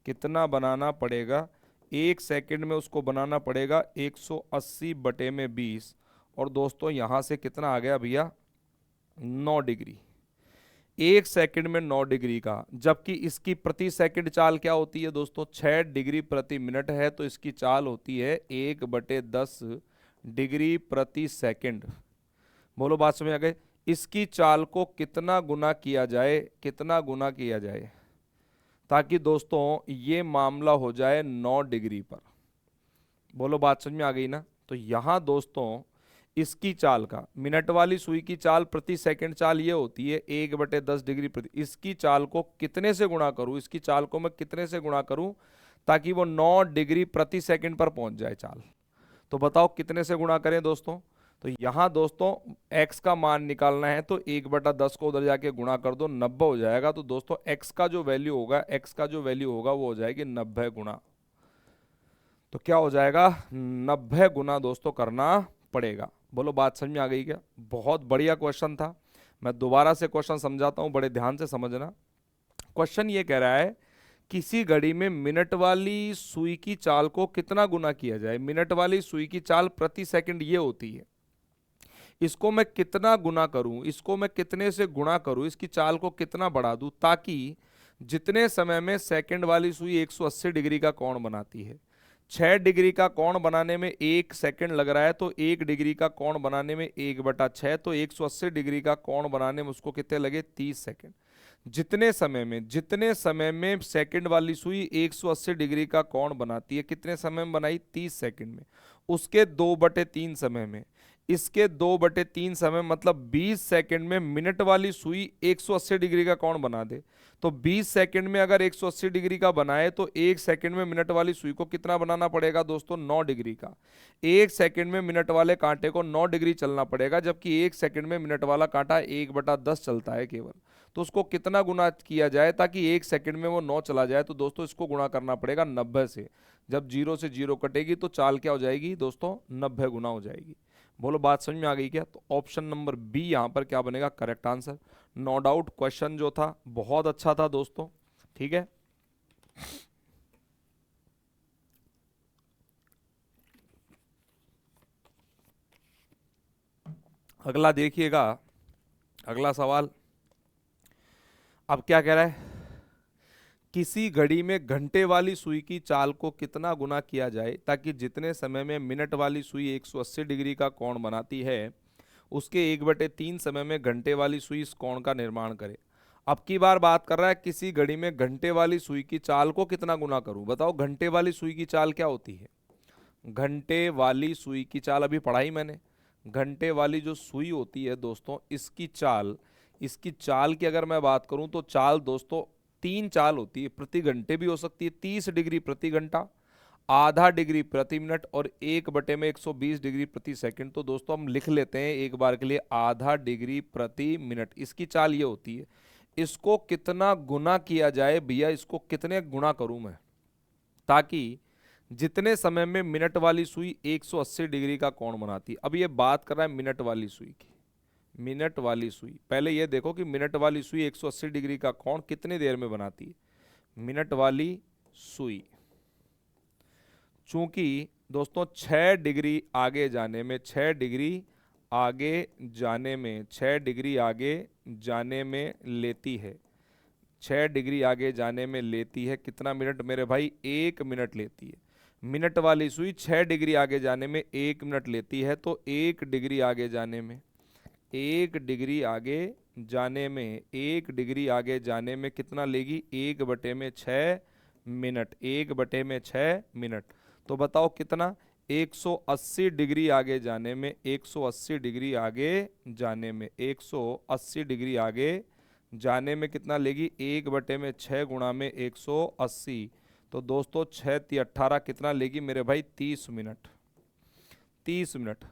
कितना बनाना पड़ेगा? 1 सेकंड में उसको बनाना पड़ेगा 180/20। और दोस्तों यहां से कितना आ गया भैया? 9 डिग्री। 1 सेकंड में 9 डिग्री का, जबकि इसकी प्रति सेकंड चाल क्या होती है दोस्तों? 6 डिग्री प्रति मिनट है, तो इसकी चाल होती है 1/10 डिग्री प्रति सेकंड। बोलो बात समझ आ गई? इसकी चाल को कितना गुना किया जाए, कितना गुना किया जाए ताकि दोस्तों ये मामला हो जाए 9 डिग्री पर। बोलो बात समझ में आ गई ना? तो यहां दोस्तों इसकी चाल का, मिनट वाली सुई की चाल प्रति सेकंड चाल ये होती है 1/10 डिग्री प्रति। इसकी चाल को कितने से गुणा करूं? इसकी चाल को मैं कितने से गुणा करूं ताकि वो 9 डिग्री प्रति सेकंड पर पहुंच जाए चाल? तो बताओ कितने से गुणा करें दोस्तों? तो यहां दोस्तों x का मान निकालना है, तो 1/10 को उधर जाके गुणा कर दो, 90 हो जाएगा। तो दोस्तों x का जो वैल्यू होगा, वो हो जाएगी 90 गुना। तो क्या हो जाएगा? 90 गुना दोस्तों करना पड़ेगा। बोलो बात समझ में आ गई क्या? बहुत बढ़िया क्वेश्चन था। मैं दोबारा से क्वेश्चन समझाता हूं, बड़े ध्यान से समझना। क्वेश्चन ये कह रहा है किसी घड़ी में मिनट वाली सुई की चाल को कितना गुना किया जाए। मिनट वाली सुई की चाल प्रति सेकंड ये होती है, इसको मैं कितना गुना करूं, इसको मैं कितने से गुणा करूं, इसकी चाल को कितना बढ़ा दूं ताकि जितने समय में सेकंड वाली सुई 180 डिग्री का कोण बनाती है, 6 डिग्री का कोण बनाने में 1 सेकंड लग रहा है, तो 1 डिग्री का कोण बनाने में 1/6, तो 180 डिग्री का कोण बनाने में उसको कितने लगे? 30 सेकंड। जितने समय में सेकंड वाली सुई 180 डिग्री का कोण बनाती है, कितने समय में बनाई? 30 सेकंड में। उसके 2/3 समय में, इसके 2/3 समय मतलब 20 सेकंड में मिनट वाली सुई 180 डिग्री का कोण बना दे। तो 20 सेकंड में अगर 180 डिग्री का बनाए तो 1 सेकंड में मिनट वाली सुई को कितना बनाना पड़ेगा दोस्तों? 9 डिग्री का। 1 सेकंड में मिनट वाले कांटे को 9 डिग्री चलना पड़ेगा, जबकि 1 सेकंड में मिनट वाला कांटा 1/10 चलता है केवल। तो उसको कितना गुना किया जाए ताकि 1 सेकंड में वो 9 चला जाए? तो दोस्तों इसको गुणा करना पड़ेगा 90 से। जब 0 से 0 कटेगी तो चाल क्या हो जाएगी दोस्तों? 90 गुना हो जाएगी। बोलो बात समझ में आ गई क्या? तो ऑप्शन नंबर बी यहाँ पर क्या बनेगा? Correct answer. No doubt question जो था बहुत अच्छा था दोस्तों, ठीक है। अगला देखिएगा, अगला सवाल अब क्या कह रहा है? किसी घड़ी में घंटे वाली सुई की चाल को कितना गुना किया जाए ताकि जितने समय में मिनट वाली सुई 180 डिग्री का कोण बनाती है, उसके 1/3 समय में घंटे वाली सुई इस कोण का निर्माण करे। अब की बार बात कर रहा है किसी घड़ी में घंटे वाली सुई की चाल को कितना गुना करूं। बताओ घंटे वाली सुई की चाल क्या होती है? घंटे वाली सुई की चाल अभी पढ़ाई मैंने। घंटे वाली जो सुई होती है दोस्तों, इसकी चाल की अगर मैं बात करूं तो चाल दोस्तों 3 चाल होती है। प्रति घंटे भी हो सकती है, 30 डिग्री प्रति घंटा, आधा डिग्री प्रति मिनट और 1/120 डिग्री प्रति सेकंड। तो दोस्तों हम लिख लेते हैं एक बार के लिए आधा डिग्री प्रति मिनट। इसकी चाल ये होती है। इसको कितना गुना किया जाए भैया? इसको कितने गुना करूं मैं ताकि जितने समय में मिनट वाली सुई 180 डिग्री का कोण बनाती है? अब ये बात कर रहा है मिनट वाली सुई की। मिनट वाली सुई, पहले ये देखो कि मिनट वाली सुई 180 डिग्री का कोण कितनी देर में बनाती है। मिनट वाली सुई चूंकि दोस्तों 6 डिग्री आगे जाने में 6 डिग्री आगे जाने में 6 डिग्री आगे जाने में लेती है, 6 डिग्री आगे जाने में लेती है कितना मिनट मेरे भाई? 1 मिनट लेती है। मिनट वाली सुई 6 डिग्री आगे जाने में 1 मिनट लेती है, तो 1 डिग्री आगे जाने में 1 डिग्री आगे जाने में 1 डिग्री आगे जाने में कितना लेगी? 1/6 मिनट। 1/6 मिनट। तो बताओ कितना? 180 डिग्री आगे जाने में 180 डिग्री आगे जाने में 180 डिग्री आगे जाने में कितना लेगी? 1/6 गुणा में 180। तो दोस्तों 6 × 18 कितना लेगी मेरे भाई? 30 मिनट। 30 मिनट।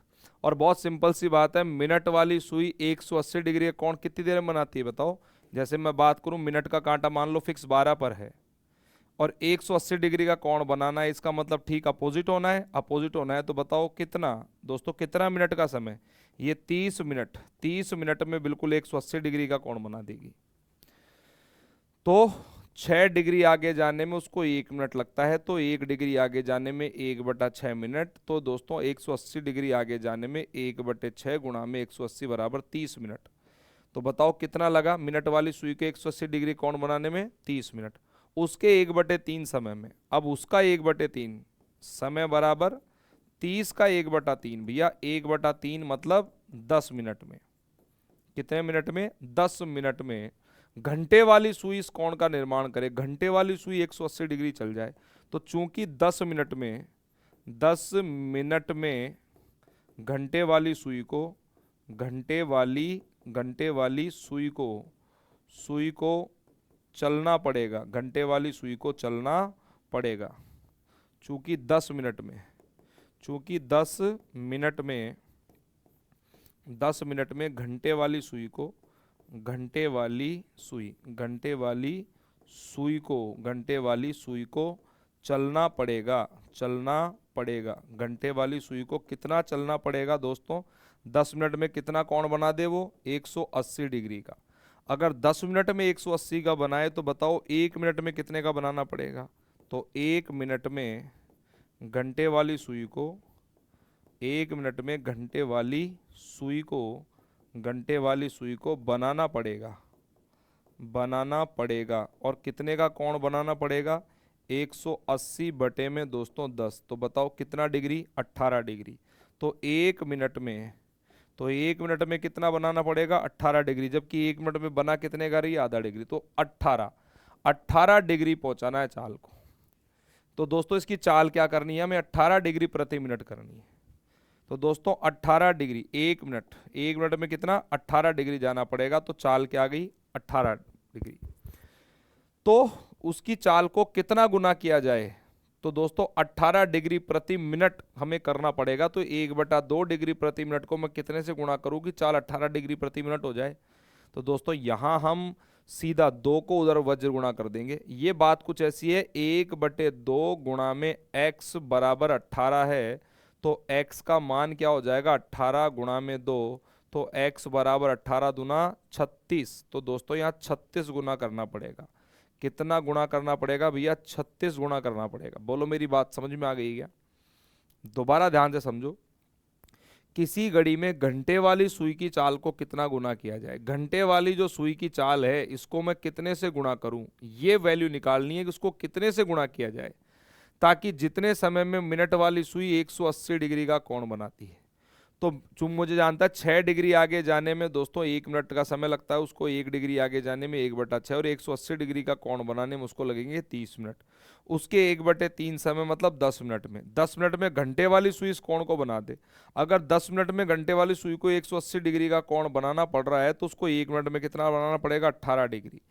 और बहुत सिंपल सी बात है, मिनट वाली सुई 180 डिग्री का कोण कितनी देर में बनाती है बताओ? जैसे मैं बात करूं, मिनट का कांटा मान लो फिक्स 12 पर है और 180 डिग्री का कोण बनाना है, इसका मतलब ठीक अपोजिट होना है। अपोजिट होना है तो बताओ कितना दोस्तों? कितना मिनट का समय? ये 30 मिनट। 30 मिनट में बिल्कुल 180 डिग्री का कोण बना देगी। तो 6 डिग्री आगे जाने में उसको 1 मिनट लगता है, तो 1 डिग्री आगे जाने में 1/6 मिनट। तो दोस्तों 180 डिग्री आगे जाने में 1/6 गुणा में 180 बराबर 30 मिनट। तो बताओ कितना लगा मिनट वाली सुई के 180 डिग्री कोण बनाने में? 30 मिनट। उसके 1/3 समय में, अब उसका 1/3 समय बराबर 30 का 1/3 भैया 1/3 मतलब 10 मिनट में। कितने मिनट में? 10 मिनट में घंटे वाली सुई इस कोण का निर्माण करे। घंटे वाली सुई 180 डिग्री चल जाए, तो चूंकि 10 मिनट में घंटे वाली सुई को सुई को चलना पड़ेगा। घंटे वाली सुई को चलना पड़ेगा चूंकि 10 मिनट में 10 मिनट में घंटे वाली सुई को चलना पड़ेगा। घंटे वाली सुई को कितना चलना पड़ेगा दोस्तों? 10 मिनट में कितना कोण बना दे वो? 180 डिग्री का। अगर 10 मिनट में 180 का बनाए तो बताओ 1 मिनट में कितने का बनाना पड़ेगा? तो 1 मिनट में घंटे वाली सुई को 1 मिनट में घंटे वाली सुई को बनाना पड़ेगा। और कितने का कोण बनाना पड़ेगा? 180 बटे में दोस्तों 10, तो बताओ कितना डिग्री, 18 डिग्री। तो 1 मिनट में कितना बनाना पड़ेगा, 18 डिग्री, जबकि 1 मिनट में बना कितने का रही, आधा डिग्री। तो 18 डिग्री पहुंचाना है चाल को। तो दोस्तों इसकी चाल क्या करनी है हमें, 18 डिग्री प्रति मिनट करनी है। तो दोस्तों 18 डिग्री 1 मिनट में कितना, 18 डिग्री जाना पड़ेगा। तो चाल क्या आ गई, 18 डिग्री। तो उसकी चाल को कितना गुना किया जाए, तो दोस्तों 18 डिग्री प्रति मिनट हमें करना पड़ेगा। तो 1/2 डिग्री प्रति मिनट को मैं कितने से गुणा करूं कि चाल 18 डिग्री प्रति मिनट हो जाए। तो दोस्तों यहां हम सीधा 2 को उधर वज्र गुणा कर देंगे। ये बात कुछ ऐसी है, 1/2 गुणा में x बराबर 18 है, तो x का मान क्या हो जाएगा, 18 गुणा में 2, तो x बराबर 18 दूना 36। तो दोस्तों यहाँ 36 गुना करना पड़ेगा। कितना गुणा करना पड़ेगा भैया, 36 गुणा करना पड़ेगा। बोलो मेरी बात समझ में आ गई क्या, दोबारा ध्यान से समझो। किसी घड़ी में घंटे वाली सुई की चाल को कितना गुना किया जाए। घंटे वाली जो सुई की चाल है इसको मैं कितने से गुणा करूं, ये वैल्यू निकालनी है कि उसको कितने से गुणा किया जाए, ताकि जितने समय में मिनट वाली सुई 180 डिग्री का कोण बनाती है। तो तुम मुझे जानता है 6 डिग्री आगे जाने में दोस्तों 1 मिनट का समय लगता है, उसको 1 डिग्री आगे जाने में 1/6, और 180 डिग्री का कोण बनाने में उसको लगेंगे 30 मिनट। उसके 1/3 समय मतलब 10 मिनट में, 10 मिनट में घंटे वाली सुई इस कोण को बना दे। अगर 10 मिनट में घंटे वाली सुई को 180 डिग्री का कोण बनाना पड़ रहा है, तो उसको 1 मिनट में कितना बनाना पड़ेगा, 18 डिग्री।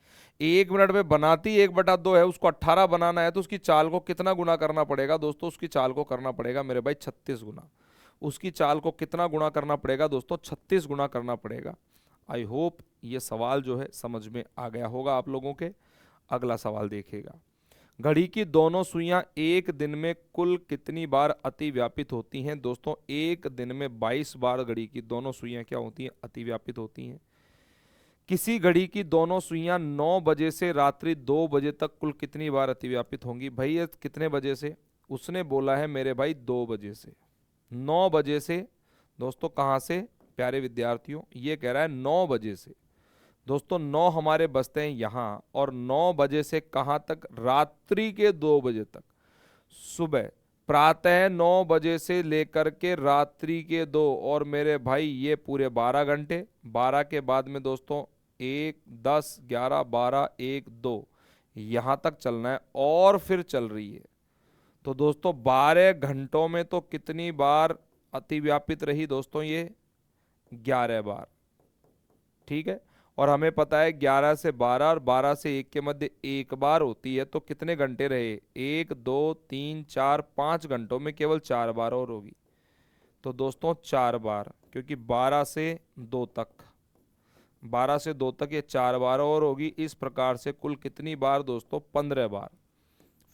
1 मिनट में बनाती 1/2 है, उसको 18 बनाना है, तो उसकी चाल को कितना गुना करना पड़ेगा दोस्तों, उसकी चाल को करना पड़ेगा मेरे भाई 36 गुना। उसकी चाल को कितना गुणा करना पड़ेगा दोस्तों, 36 गुना करना पड़ेगा। आई होप ये सवाल जो है समझ में आ गया होगा आप लोगों के। अगला सवाल देखिएगा, घड़ी की दोनों सुइयां एक दिन में कुल कितनी बार अतिव्यापित होती हैं। दोस्तों एक दिन में 22 बार घड़ी की दोनों सुइयां क्या होती हैं, अतिव्यापित होती हैं। किसी घड़ी की दोनों सुइयां 9 बजे से रात्रि 2 बजे तक कुल कितनी बार अतिव्यापित होंगी। भाई ये कितने बजे से, उसने बोला है मेरे भाई 2 बजे से। 9 बजे से दोस्तों, कहाँ से प्यारे विद्यार्थियों, ये कह रहा है 9 बजे से। दोस्तों 9 हमारे बजते हैं यहाँ, और 9 बजे से कहाँ तक, रात्रि के 2 बजे तक। सुबह प्रातः 9 बजे से लेकर के रात्रि के 2, और मेरे भाई ये पूरे 12 घंटे। 12 के बाद में दोस्तों 1, 10, 11, 12, 1, 2 यहाँ तक चलना है, और फिर चल रही है। तो दोस्तों 12 घंटों में तो कितनी बार अतिव्यापित रही दोस्तों, ये 11 बार। ठीक है, और हमें पता है 11 से 12 और 12 से 1 के मध्य 1 बार होती है, तो कितने घंटे रहे, 1, 2, 3, 4, 5 घंटों में केवल 4 बार और होगी। तो दोस्तों 4 बार, क्योंकि 12 से 2 तक, 12 से 2 तक ये 4 बार और होगी। इस प्रकार से कुल कितनी बार दोस्तों, 15 बार,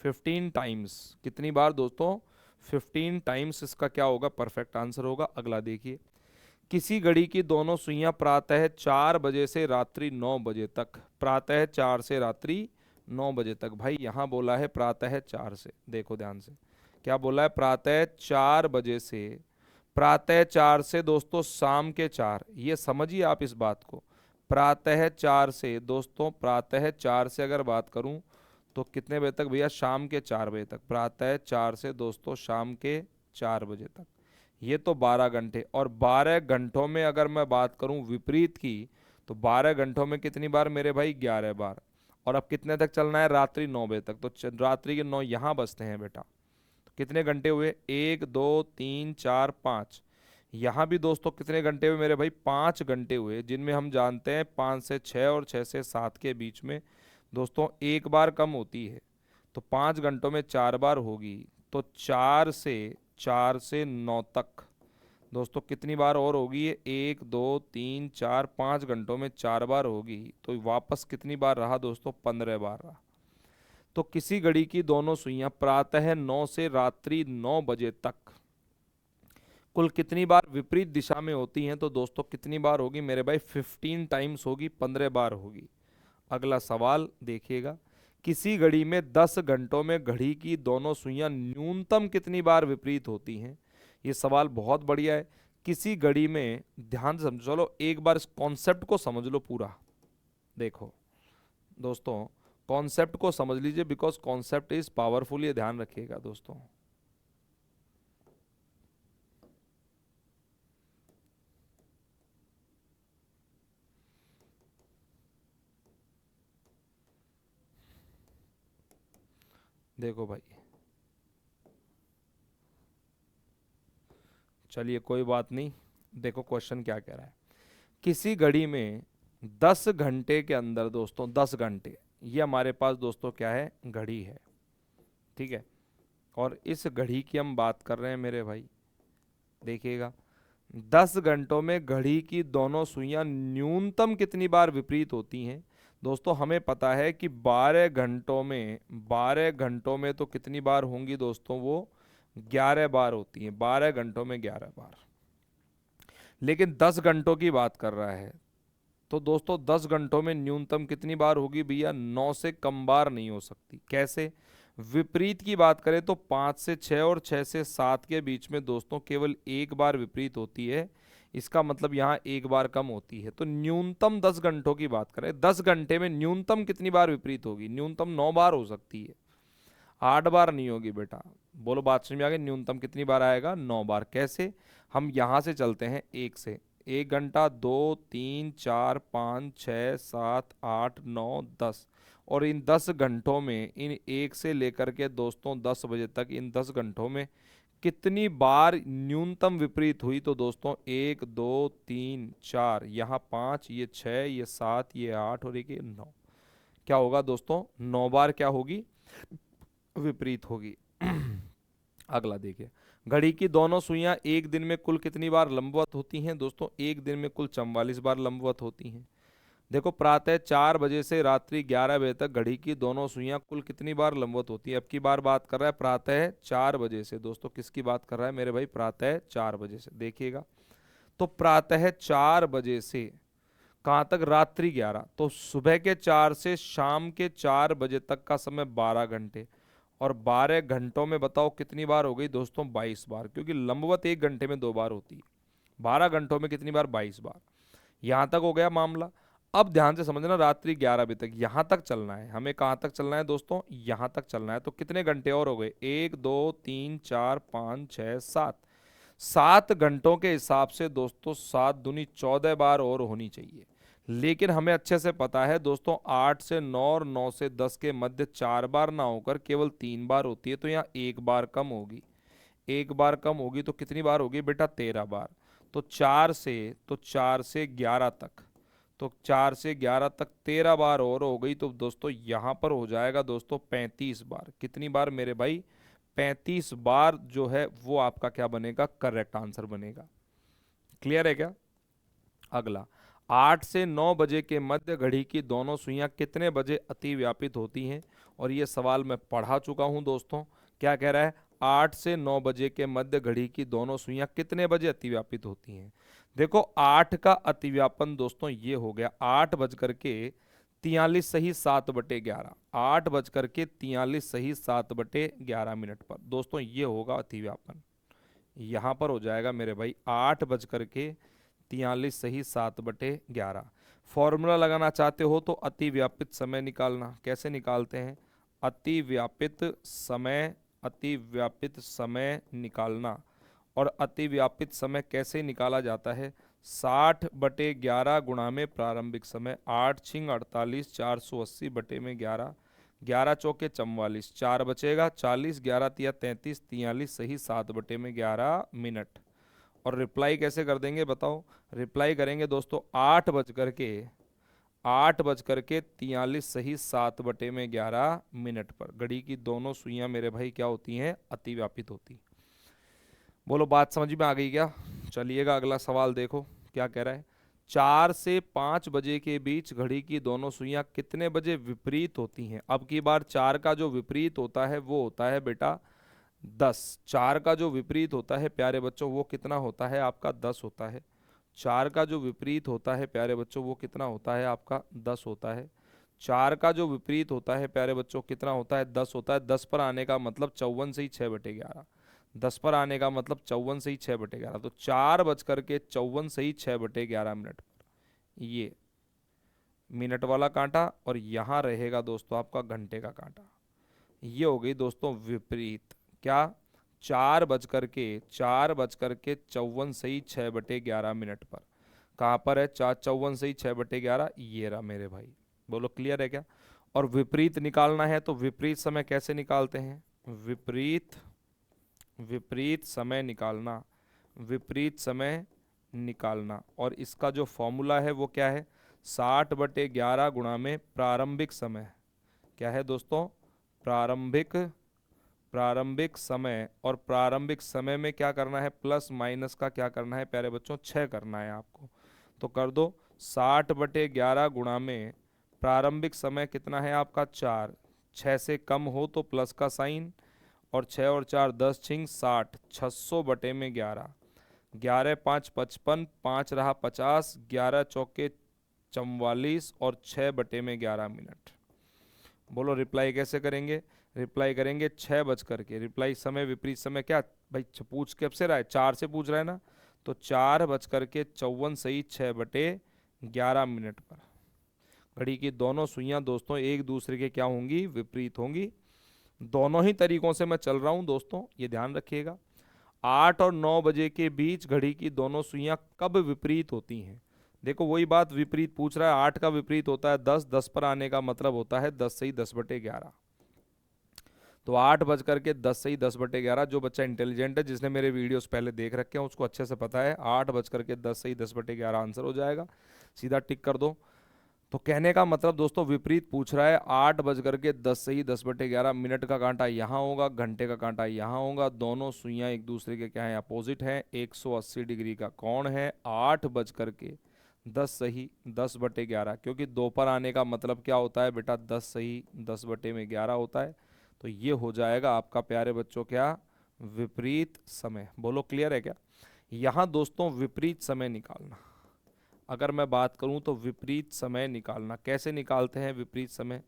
15 टाइम्स। कितनी बार दोस्तों, 15 टाइम्स इसका क्या होगा, परफेक्ट आंसर होगा। अगला देखिए, किसी घड़ी की दोनों सुइयां प्रातः 4 बजे से रात्रि 9 बजे तक, प्रातः 4 से रात्रि 9 बजे तक। भाई यहां बोला है प्रातः 4 से, देखो ध्यान से क्या बोला है, प्रातः 4 बजे से, प्रातः 4 से दोस्तों शाम के 4, ये समझिए आप इस बात को। प्रातः 4 से दोस्तों, प्रातः 4 से अगर बात करूं तो कितने बजे तक भैया, शाम के 4 बजे तक। प्रातः 4 से दोस्तों शाम के 4 बजे तक, ये तो 12 घंटे। और 12 घंटों में अगर मैं बात करूं विपरीत की, तो 12 घंटों में कितनी बार मेरे भाई, 11 बार। और अब कितने तक चलना है, रात्रि 9 बजे तक। तो रात्रि के 9 यहाँ बजते हैं बेटा, तो कितने घंटे हुए, 1, 2, 3, 4, 5। यहाँ भी दोस्तों कितने घंटे हुए मेरे भाई, 5 घंटे हुए, जिनमें हम जानते हैं 5 से 6 और 6 से 7 के बीच में दोस्तों 1 बार कम होती है। तो 5 घंटों में 4 बार होगी, तो 4 से 9 तक दोस्तों कितनी बार और होगी, ये 1, 2, 3, 4, 5 घंटों में 4 बार होगी। तो वापस कितनी बार रहा दोस्तों, 15 बार रहा। तो किसी घड़ी की दोनों सुइयां प्रातः 9 से रात्रि 9 बजे तक कुल कितनी बार विपरीत दिशा में होती हैं। तो दोस्तों कितनी बार होगी मेरे भाई, 15 टाइम्स होगी, 15 बार होगी। अगला सवाल देखिएगा, किसी घड़ी में 10 घंटों में घड़ी की दोनों सुइयां न्यूनतम कितनी बार विपरीत होती हैं। ये सवाल बहुत बढ़िया है। किसी घड़ी में, ध्यान से समझो, चलो एक बार इस कॉन्सेप्ट को समझ लो पूरा। देखो दोस्तों, कॉन्सेप्ट को समझ लीजिए, बिकॉज कॉन्सेप्ट इज पावरफुल, ये ध्यान रखिएगा दोस्तों। देखो भाई, चलिए कोई बात नहीं। देखो क्वेश्चन क्या कह रहा है, किसी घड़ी में 10 घंटे के अंदर दोस्तों, 10 घंटे, ये हमारे पास दोस्तों क्या है, घड़ी है, ठीक है। और इस घड़ी की हम बात कर रहे हैं मेरे भाई, देखिएगा 10 घंटों में घड़ी की दोनों सुइयां न्यूनतम कितनी बार विपरीत होती हैं। दोस्तों हमें पता है कि 12 घंटों में तो कितनी बार होंगी दोस्तों, वो 11 बार होती हैं, 12 घंटों में 11 बार। लेकिन 10 घंटों की बात कर रहा है, तो दोस्तों 10 घंटों में न्यूनतम कितनी बार होगी भैया, 9 से कम बार नहीं हो सकती। कैसे? विपरीत की बात करें तो 5 से 6 और 6 से 7 के बीच में दोस्तों केवल एक बार विपरीत होती है। इसका मतलब यहाँ एक बार कम होती है। तो न्यूनतम 10 घंटों की बात करें, 10 घंटे में न्यूनतम कितनी बार विपरीत होगी, न्यूनतम 9 बार हो सकती है, 8 बार नहीं होगी बेटा। बोलो बात समझ में आ गई, न्यूनतम कितनी बार आएगा, 9 बार। कैसे? हम यहाँ से चलते हैं एक से, 1 घंटा, 2, 3, 4, 5, 6, 7, 8, 9, 10, और इन 10 घंटों में, इन 1 से लेकर के दोस्तों 10 बजे तक, इन 10 घंटों में कितनी बार न्यूनतम विपरीत हुई, तो दोस्तों 1, 2, 3, 4, यहाँ 5, ये 6, ये 7, ये 8 और एक ये 9। क्या होगा दोस्तों, 9 बार क्या होगी, विपरीत होगी। अगला देखिए, घड़ी की दोनों सुइयां एक दिन में कुल कितनी बार लंबवत होती हैं दोस्तों, एक दिन में कुल 44 बार लंबवत होती हैं। देखो प्रातः 4 बजे से रात्रि 11 बजे तक घड़ी की दोनों सुइयां कुल कितनी बार लंबवत होती हैं। अब की बार बात कर रहा है प्रातः 4 बजे से दोस्तों, किसकी बात कर रहा है मेरे भाई, प्रातः 4 बजे से। देखिएगा, तो प्रातः 4 बजे से कहाँ तक, रात्रि 11, तो सुबह के 4 से शाम के 4 बजे तक का समय 12 घंटे। और 12 घंटों में बताओ कितनी बार हो गई दोस्तों, 22 बार, क्योंकि लंबवत 1 घंटे में 2 बार होती है। 12 घंटों में कितनी बार, 22 बार। यहां तक हो गया मामला। अब ध्यान से समझना, रात्रि 11 बजे तक यहां तक चलना है हमें। कहां तक चलना है दोस्तों, यहां तक चलना है। तो कितने घंटे और हो गए, 1, 2, 3, 4, 5, 6, 7। 7 घंटों के हिसाब से दोस्तों 7 दूनी 14 बार और होनी चाहिए। लेकिन हमें अच्छे से पता है दोस्तों, 8 से 9 और 9 से 10 के मध्य 4 बार ना होकर केवल 3 बार होती है। तो यहाँ एक बार कम होगी, एक बार कम होगी, तो कितनी बार होगी बेटा, 13 बार। तो 4 से 11 तक, तो 4 से 11 तक 13 बार और हो गई। तो दोस्तों यहाँ पर हो जाएगा दोस्तों 35 बार। कितनी बार मेरे भाई, 35 बार जो है वो आपका क्या बनेगा, करेक्ट आंसर बनेगा। क्लियर है क्या? अगला, 8 से 9 बजे के मध्य घड़ी की दोनों सुइयां कितने बजे अतिव्यापित होती हैं। और ये सवाल मैं पढ़ा चुका हूं दोस्तों। क्या कह रहा है, 8 से 9 बजे के मध्य घड़ी की दोनों सुइयां कितने बजे अतिव्यापित होती हैं। देखो 8 का अतिव्यापन दोस्तों ये हो गया 8 बज कर के 43 सही 7/11, 8 बज कर के 43 सही 7/11 पर दोस्तों ये होगा अतिव्यापन। यहाँ पर हो जाएगा मेरे भाई 8 बज कर के 43 सही 7/11। फॉर्मूला लगाना चाहते हो तो अतिव्यापित समय निकालना। कैसे निकालते हैं, अतिव्यापित समय, अतिव्यापित समय निकालना। और अतिव्यापित समय कैसे निकाला जाता है, 60/11 गुणा में प्रारंभिक समय, 8×6 = 48, 480/11, 11×4 = 44, 4 बचेगा 40, 11×3 = 33, 43 सही 7/11 और रिप्लाई कैसे कर देंगे बताओ, रिप्लाई करेंगे दोस्तों 8 बज कर के 43 सही 7/11 पर घड़ी की दोनों सुइयां मेरे भाई क्या होती हैं, अतिव्यापित होती। बोलो बात समझ में आ गई क्या? चलिएगा अगला सवाल देखो क्या कह रहा है, 4 से 5 बजे के बीच घड़ी की दोनों सुइयां कितने बजे विपरीत होती हैं। अब की बार 4 का जो विपरीत होता है वो होता है बेटा 10। 4 का जो विपरीत होता है प्यारे बच्चों वो कितना होता है आपका, 10 होता है। 4 का जो विपरीत होता है प्यारे बच्चों वो कितना होता है आपका, 10 होता है। 4 का जो विपरीत होता है प्यारे बच्चों कितना होता है, 10 होता है। 10 पर आने का मतलब 54 से ही 6/11, 10 पर आने का मतलब 54 से ही 6/11। तो 4 बज कर के 54 से ही 6/11 पर ये मिनट वाला कांटा, और यहाँ रहेगा दोस्तों आपका घंटे का कांटा। ये हो गई दोस्तों विपरीत। क्या? 4:54 सही 6/11 पर। कहाँ पर है 4:54 सही 6/11? ये रहा मेरे भाई। बोलो क्लियर है क्या? और विपरीत निकालना है तो विपरीत समय कैसे निकालते हैं? विपरीत समय निकालना, विपरीत समय निकालना। और इसका जो फॉर्मूला है वो क्या है? 60/11 गुणा में प्रारंभिक समय। क्या है दोस्तों? प्रारंभिक समय। और प्रारंभिक समय में क्या करना है? प्लस माइनस का क्या करना है प्यारे बच्चों? 6 करना है आपको। तो कर दो 60/11 गुणा में प्रारंभिक समय कितना है आपका? 4। 6 से कम हो तो प्लस का साइन, और 6 और 4 10 छिंग 60, 600/11। 11 5 55, 5 रहा 50, 11 चौके 44 और 6/11 मिनट। बोलो रिप्लाई कैसे करेंगे? रिप्लाई करेंगे 6 बज करके, रिप्लाई समय विपरीत समय क्या भाई पूछ कब से रहा है? 4 से पूछ रहा है ना, तो 4:54 सही 6/11 मिनट पर। घड़ी की दोनों सुइयां दोस्तों एक दूसरे के क्या होंगी? विपरीत होंगी। दोनों ही तरीकों से मैं चल रहा हूं दोस्तों, ये ध्यान रखिएगा। 8 और 9 बजे के बीच घड़ी की दोनों सुइयां कब विपरीत होती हैं? देखो वही बात विपरीत पूछ रहा है। 8 का विपरीत होता है 10, 10 पर आने का मतलब होता है 10 सही 10/11। तो 8:10 सही 10/11। जो बच्चा इंटेलिजेंट है, जिसने मेरे वीडियोस पहले देख रखे हैं, उसको अच्छे से पता है 8:10 सही 10/11 आंसर हो जाएगा। सीधा टिक कर दो। तो कहने का मतलब दोस्तों विपरीत पूछ रहा है। 8:10 सही 10/11 मिनट का कांटा यहाँ होगा, घंटे का कांटा यहाँ होगा। दोनों सुइयां एक दूसरे के क्या है? अपोजिट हैं। 180 डिग्री का कोण है। 8:10 सही 10/11, क्योंकि 2 पर आने का मतलब क्या होता है बेटा? 10 सही 10/11 होता है। तो ये हो जाएगा आपका प्यारे बच्चों क्या? विपरीत समय। बोलो क्लियर है क्या? यहाँ दोस्तों विपरीत समय निकालना, अगर मैं बात करूं तो विपरीत समय निकालना कैसे निकालते हैं? विपरीत समय,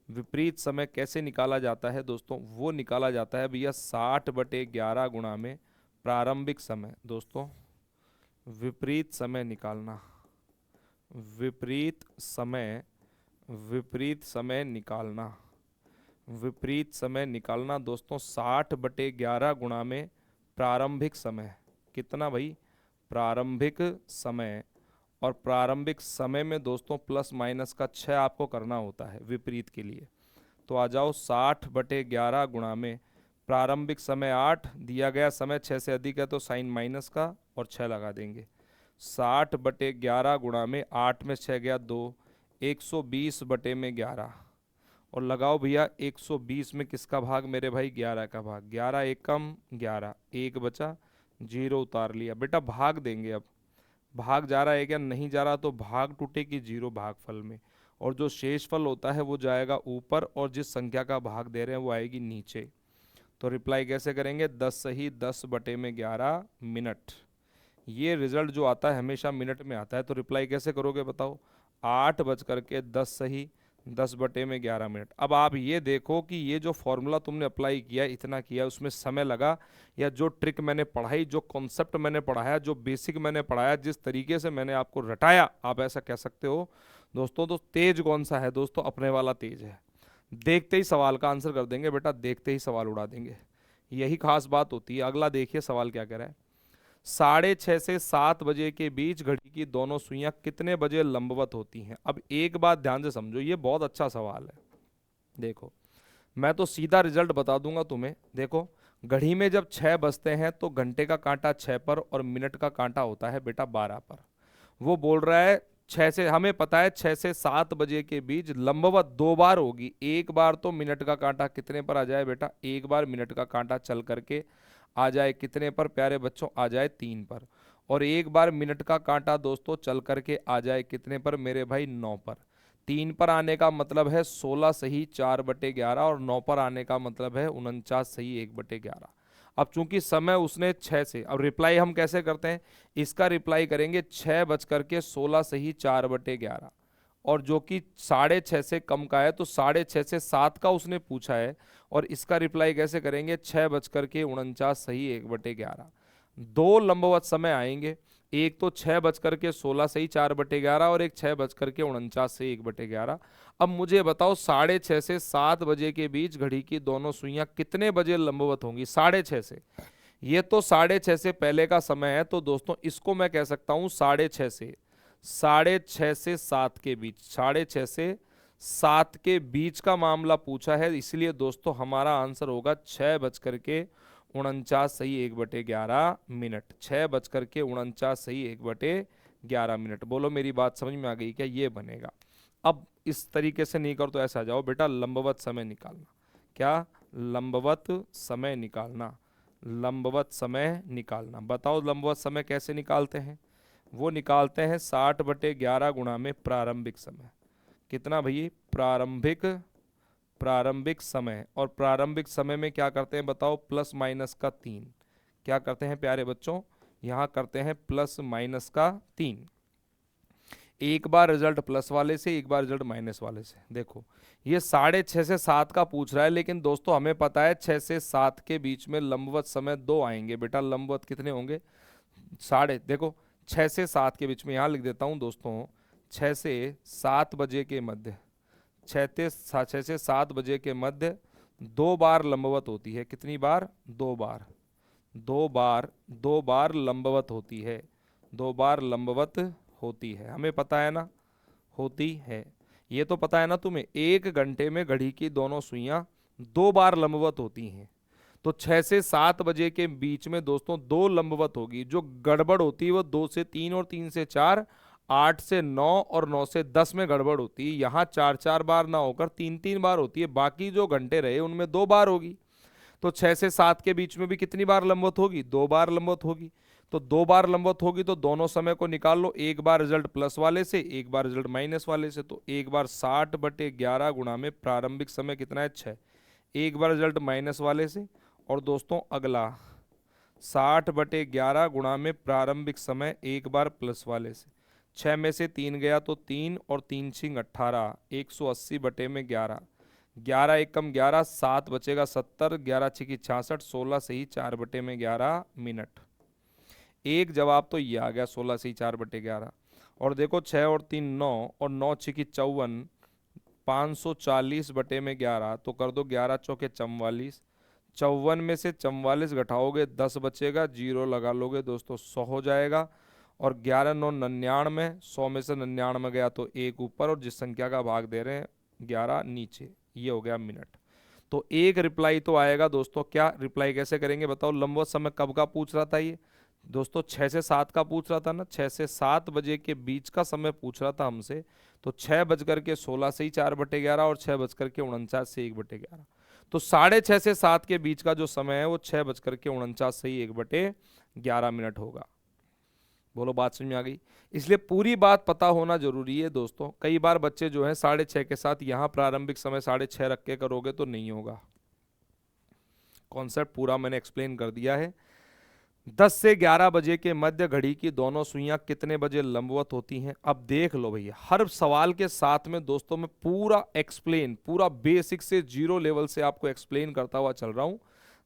विपरीत समय कैसे निकाला जाता है दोस्तों? वो निकाला जाता है भैया 60/11 गुणा में प्रारंभिक समय। दोस्तों विपरीत समय निकालना, विपरीत समय, विपरीत समय निकालना, विपरीत समय निकालना दोस्तों 60/11 गुणा में प्रारंभिक समय। कितना भाई? प्रारंभिक समय। और प्रारंभिक समय में दोस्तों प्लस माइनस का 6 आपको करना होता है विपरीत के लिए। तो आ जाओ 60/11 गुणा में प्रारंभिक समय 8, दिया गया समय 6 से अधिक है तो साइन माइनस का और 6 लगा देंगे। 60/11 गुणा में 8 में 6 गया 2, 120/11। और लगाओ भैया 120 में किसका भाग मेरे भाई? 11 का भाग। 11 एक कम 11, 1 बचा, 0 उतार लिया। बेटा भाग देंगे। अब भाग जा रहा है क्या? नहीं जा रहा, तो भाग टूटेगी 0 भागफल में, और जो शेषफल होता है वो जाएगा ऊपर, और जिस संख्या का भाग दे रहे हैं वो आएगी नीचे। तो रिप्लाई कैसे करेंगे? 10 सही 10/11 मिनट। ये रिजल्ट जो आता है हमेशा मिनट में आता है। तो रिप्लाई कैसे करोगे बताओ? 8:10 सही 10/11 मिनट। अब आप ये देखो कि ये जो फॉर्मूला तुमने अप्लाई किया, इतना किया, उसमें समय लगा, या जो ट्रिक मैंने पढ़ाई, जो कॉन्सेप्ट मैंने पढ़ाया, जो बेसिक मैंने पढ़ाया, जिस तरीके से मैंने आपको रटाया, आप ऐसा कह सकते हो दोस्तों। तो तेज कौन सा है दोस्तों? अपने वाला तेज है। देखते ही सवाल का आंसर कर देंगे बेटा, देखते ही सवाल उड़ा देंगे। यही खास बात होती है। अगला देखिए सवाल क्या कह रहा है। 6:30 से 7 बजे के बीच घड़ी की दोनों सुइयां कितने बजे लंबवत होती हैं? अब एक बात ध्यान से समझो, ये बहुत अच्छा सवाल है। देखो मैं तो सीधा रिजल्ट बता दूंगा तुम्हें। देखो घड़ी में जब 6 बजते हैं तो घंटे का कांटा 6 पर और मिनट का कांटा होता है बेटा 12 पर। वो बोल रहा है 6 से, हमें पता है 6 से 7 बजे के बीच लंबवत 2 बार होगी। एक बार तो मिनट का कांटा कितने पर आ जाए बेटा? एक बार मिनट का कांटा चल करके आ जाए कितने पर प्यारे बच्चों? आ जाए 3 पर। और एक बार मिनट का कांटा दोस्तों चल करके आ जाए कितने पर मेरे भाई? 9 पर। 3 पर आने का मतलब है 16 सही 4/11, और 9 पर आने का मतलब है 49 सही 1/11। अब चूंकि समय उसने 6 से, अब रिप्लाई हम कैसे करते हैं? इसका रिप्लाई करेंगे 6:16 सही 4/11, और जो कि 6:30 से कम का है तो 6:30 से 7 का उसने पूछा है। और इसका रिप्लाई कैसे करेंगे? 6:49 सही 1/11। दो लंबवत समय आएंगे। एक तो 6:16 से ही 4/11 और एक 6:49 से 1/11। अब मुझे बताओ 6:30 से 7 बजे के बीच घड़ी की दोनों सुइयां कितने बजे लंबवत होंगी? 6:30 से। ये तो 6:30 से पहले का समय है, तो दोस्तों इसको मैं कह सकता हूं 6:30 से 7 के बीच। 6:30 से 7 के बीच का मामला पूछा है, इसलिए दोस्तों हमारा आंसर होगा 6:49 सही 1/11 मिनट। 6:49 सही 1/11 मिनट। बोलो मेरी बात समझ में आ गई क्या? ये बनेगा। अब इस तरीके से नहीं कर तो ऐसा जाओ बेटा, लंबवत समय निकालना। क्या? लंबवत समय निकालना। लंबवत समय निकालना। बताओ लंबवत समय कैसे निकालते हैं? वो निकालते हैं 60/11 गुणा में प्रारंभिक समय। कितना भैया? प्रारंभिक समय। और प्रारंभिक समय में क्या करते हैं बताओ? प्लस माइनस का 3। क्या करते हैं प्यारे बच्चों? यहाँ करते हैं प्लस माइनस का 3। एक बार रिजल्ट प्लस वाले से, एक बार रिजल्ट माइनस वाले से। देखो ये 6:30 से 7 का पूछ रहा है, लेकिन दोस्तों हमें पता है 6 से 7 के बीच में लंबवत समय 2 आएंगे। बेटा लंबवत कितने होंगे? देखो 6 से 7 के बीच में, यहाँ लिख देता हूँ दोस्तों, 6 से 7 बजे के मध्य, 6 से 7 बजे के मध्य 2 बार लंबवत होती है। कितनी बार? 2 बार। 2 बार लंबवत होती है। 2 बार लंबवत होती है, हमें पता है ना? होती है। ये तो पता है ना तुम्हें, 1 घंटे में घड़ी की दोनों सुइयां 2 बार लंबवत होती हैं। तो 6 से 7 बजे के बीच में दोस्तों 2 लंबवत होगी। जो गड़बड़ होती है वो 2 से 3 और 3 से 4, 8 से 9 और 9 से 10 में गड़बड़ होती है। यहाँ 4 बार ना होकर 3 बार होती है। बाकी जो घंटे रहे उनमें 2 बार होगी। तो 6 से 7 के बीच में भी कितनी बार लंबवत होगी? 2 बार लंबवत होगी। तो 2 बार लंबवत होगी तो दोनों समय को निकाल लो। एक बार रिजल्ट प्लस वाले से, एक बार रिजल्ट माइनस वाले से। तो एक बार 60/11 गुणा में प्रारंभिक समय कितना है? 6। एक बार रिजल्ट माइनस वाले से। और दोस्तों अगला 60/11 गुणा में प्रारंभिक समय एक बार प्लस वाले से। 6 में से 3 गया तो 3 और 3 छिंग 18, 180/11। 11 एकम 11, 7 बचेगा 70, 11 छिकी 66, 16 से ही 4/11 मिनट। एक जवाब तो ये आ गया, 16 से ही 4/11। और देखो 6 और 3 9 और 9 छिकी 54, 540/11। तो कर दो 11 चौके 44। 54 में से 44 घटाओगे 10 बचेगा, जीरो लगा लोगे दोस्तों 100 हो जाएगा। और 11 9 99, 100 में से 99 गया तो 1 ऊपर, और जिस संख्या का भाग दे रहे हैं 11 नीचे। ये हो गया मिनट। तो एक रिप्लाई तो आएगा दोस्तों। क्या रिप्लाई कैसे करेंगे बताओ? लंबवत समय कब का पूछ रहा था ये दोस्तों? 6 से 7 का पूछ रहा था ना। 6 से 7 बजे के बीच का समय पूछ रहा था हमसे। तो 6:16 से ही 4/11 और 6:49 से 1/11। तो 6:30 से 7 के बीच का जो समय है वो 6:49 से ही 1/11 मिनट होगा। बोलो बात समझ में आ गई? इसलिए पूरी बात पता होना जरूरी है दोस्तों। कई बार बच्चे जो है 6:30 के साथ यहाँ प्रारंभिक समय 6:30 रख के करोगे तो नहीं होगा। कॉन्सेप्ट पूरा मैंने एक्सप्लेन कर दिया है। 10 से 11 बजे के मध्य घड़ी की दोनों सुइयां कितने बजे लंबवत होती हैं? अब देख लो भैया, हर सवाल के साथ में दोस्तों मैं पूरा एक्सप्लेन, पूरा बेसिक से जीरो लेवल से आपको एक्सप्लेन करता हुआ चल रहा हूं।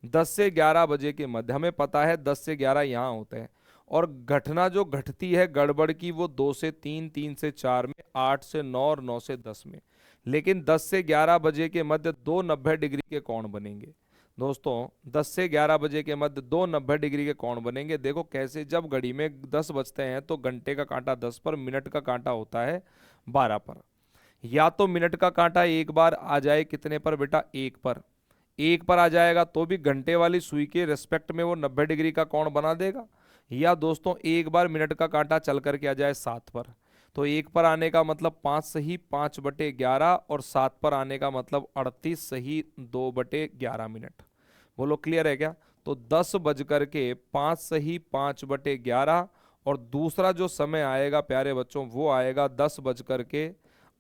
10 से 11 बजे के मध्य हमें पता है 10 से 11 यहाँ होते हैं। और घटना जो घटती है गड़बड़ की वो 2 से 3, 3 से 4 में, 8 से 9 और 9 से 10 में। लेकिन 10 से 11 बजे के मध्य 2 90 डिग्री के कोण बनेंगे दोस्तों। 10 से 11 बजे के मध्य 2 90 डिग्री के कोण बनेंगे। देखो कैसे, जब घड़ी में 10 बजते हैं तो घंटे का कांटा 10 पर, मिनट का कांटा होता है 12 पर। या तो मिनट का कांटा एक बार आ जाए कितने पर बेटा? 1 पर। 1 पर आ जाएगा तो भी घंटे वाली सुई के रेस्पेक्ट में वो 90 डिग्री का कोण बना देगा। या दोस्तों एक बार मिनट का कांटा चल करके आ जाए 7 पर। तो 1 पर आने का मतलब 5 सही 5/11 और 7 पर आने का मतलब 38 सही 2/11 मिनट। बोलो क्लियर है क्या? तो 10 बज करके 5 सही 5/11 और दूसरा जो समय आएगा प्यारे बच्चों वो आएगा 10 बज करके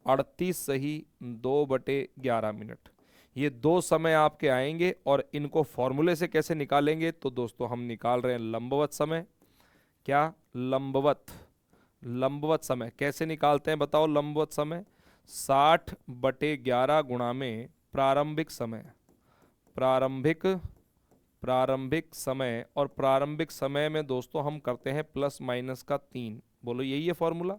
38 सही 2/11 मिनट। ये दो समय आपके आएंगे। और इनको फॉर्मूले से कैसे निकालेंगे? तो दोस्तों हम निकाल रहे हैं लंबवत समय। क्या? लंबवत समय कैसे निकालते हैं बताओ? लंबवत समय 60/11 गुणा में प्रारंभिक समय। प्रारंभिक प्रारंभिक समय, और प्रारंभिक समय में दोस्तों हम करते हैं प्लस माइनस का 3। बोलो यही है फॉर्मूला।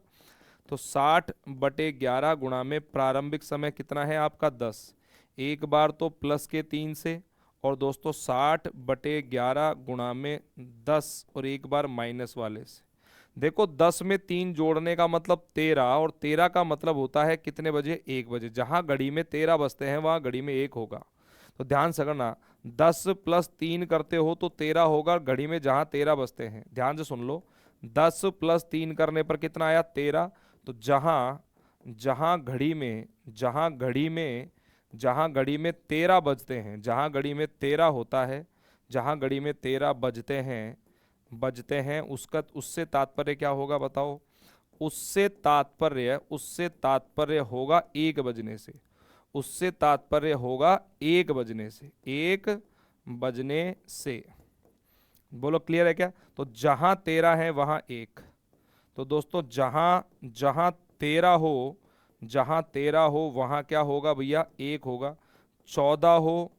तो 60/11 गुणा में प्रारंभिक समय कितना है आपका 10। एक बार तो प्लस के 3 से, और दोस्तों 60/11 गुणा में 10, और एक बार माइनस वाले से। देखो 10 में 3 जोड़ने का मतलब 13, और 13 का मतलब होता है कितने बजे, 1 बजे। जहां घड़ी में 13 बजते हैं वहां घड़ी में 1 होगा। तो ध्यान से करना, 10 + 3 करते हो तो 13 होगा घड़ी में जहां 13 बजते हैं। ध्यान से सुन लो, 10 + 3 करने पर कितना आया 13। तो जहां जहां घड़ी में जहां घड़ी में जहां घड़ी में 13 बजते हैं, जहां घड़ी में 13 होता है, जहां घड़ी में 13 बजते हैं उसका, उससे तात्पर्य क्या होगा बताओ। उससे तात्पर्य होगा 1 बजने से। उससे तात्पर्य होगा 1 बजने से, 1 बजने से। बोलो क्लियर है क्या। तो जहां 13 है वहां 1। तो दोस्तों जहां जहां 13 हो, जहां 13 हो वहां क्या होगा भैया 1 होगा। 14 हो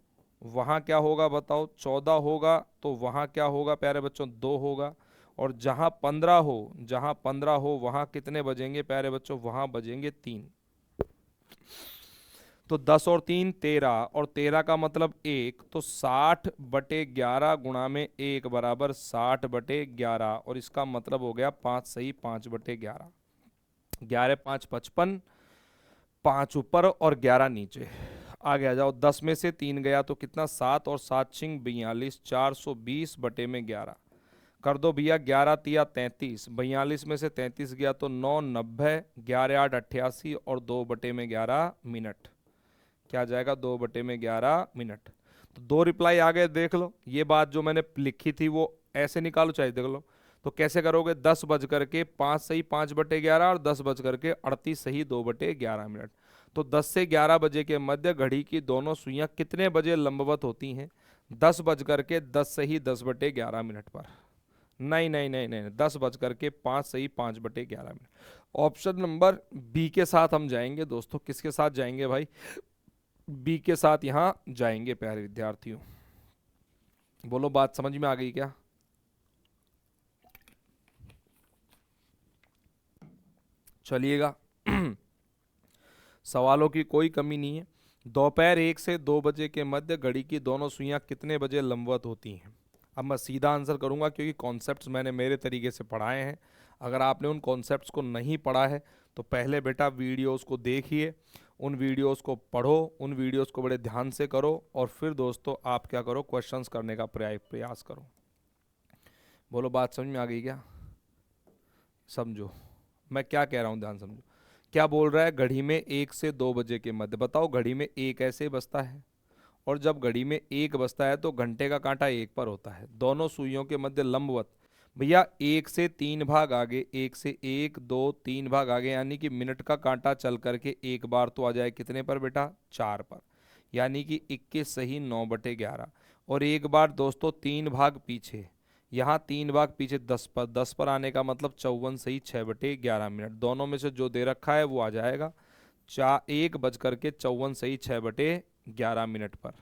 वहां क्या होगा बताओ, 14 होगा तो वहां क्या होगा प्यारे बच्चों 2 होगा। और जहां 15 हो वहां कितने बजेंगे प्यारे बच्चों, वहां बजेंगे 3। तो 10 और 3 13, और 13 का मतलब 1, तो 60/11 गुणा में 1 बराबर 60/11, और इसका मतलब हो गया 5 सही 5/11। 11 5 55, 5 ऊपर और 11 नीचे। आगे आ जाओ, 10 में से 3 गया तो कितना 7, और 7 छिंग 42, 420/11 कर दो भैया। 11 तिया 33, 42 में से 33 गया तो 9 90, 11 8 88, और 2/11 मिनट। क्या आ जाएगा 2/11 मिनट। तो 2 रिप्लाई आ गए, देख लो। ये बात जो मैंने लिखी थी वो ऐसे निकालो चाहे, देख लो। तो कैसे करोगे, 10 बज करके 5 सही 5/11, और 10 बज करके 38 सही 2/11 मिनट। तो 10 से 11 बजे के मध्य घड़ी की दोनों सुइयां कितने बजे लंबवत होती हैं, 10 बज करके 10 सही 10/11 मिनट पर। नहीं नहीं नहीं नहीं, 10 बज करके 5 सही 5/11 मिनट। ऑप्शन नंबर बी के साथ हम जाएंगे दोस्तों। किसके साथ जाएंगे भाई, बी के साथ यहां जाएंगे प्यारे विद्यार्थियों। बोलो बात समझ में आ गई क्या। चलिएगा सवालों की कोई कमी नहीं है। दोपहर 1 से 2 बजे के मध्य घड़ी की दोनों सुइयां कितने बजे लंबवत होती हैं। अब मैं सीधा आंसर करूंगा क्योंकि कॉन्सेप्ट्स मैंने मेरे तरीके से पढ़ाए हैं। अगर आपने उन कॉन्सेप्ट्स को नहीं पढ़ा है तो पहले बेटा वीडियोस को देखिए, उन वीडियोस को पढ़ो, उन वीडियोस को बड़े ध्यान से करो, और फिर दोस्तों आप क्या करो, क्वेश्चंस करने का प्रयास करो। बोलो बात समझ में आ गई क्या। समझो मैं क्या कह रहा हूँ, ध्यान समझो। क्या बोल रहा है, घड़ी में 1 से 2 बजे के मध्य। बताओ घड़ी में 1 ऐसे बजता है, और जब घड़ी में 1 बजता है तो घंटे का कांटा 1 पर होता है। दोनों सुइयों के मध्य लंबवत भैया 1 से 3 भाग आगे, 1 से 1 2 3 भाग आगे, यानी कि मिनट का कांटा चल करके एक बार तो आ जाए कितने पर बेटा 4 पर, यानी कि 21 सही 9/11। और एक बार दोस्तों 3 भाग पीछे, यहाँ 3 भाग पीछे 10 पर, 10 पर आने का मतलब 54 सही 6/11 मिनट। दोनों में से जो दे रखा है वो आ जाएगा 1 बज करके 54 सही 6/11 मिनट पर।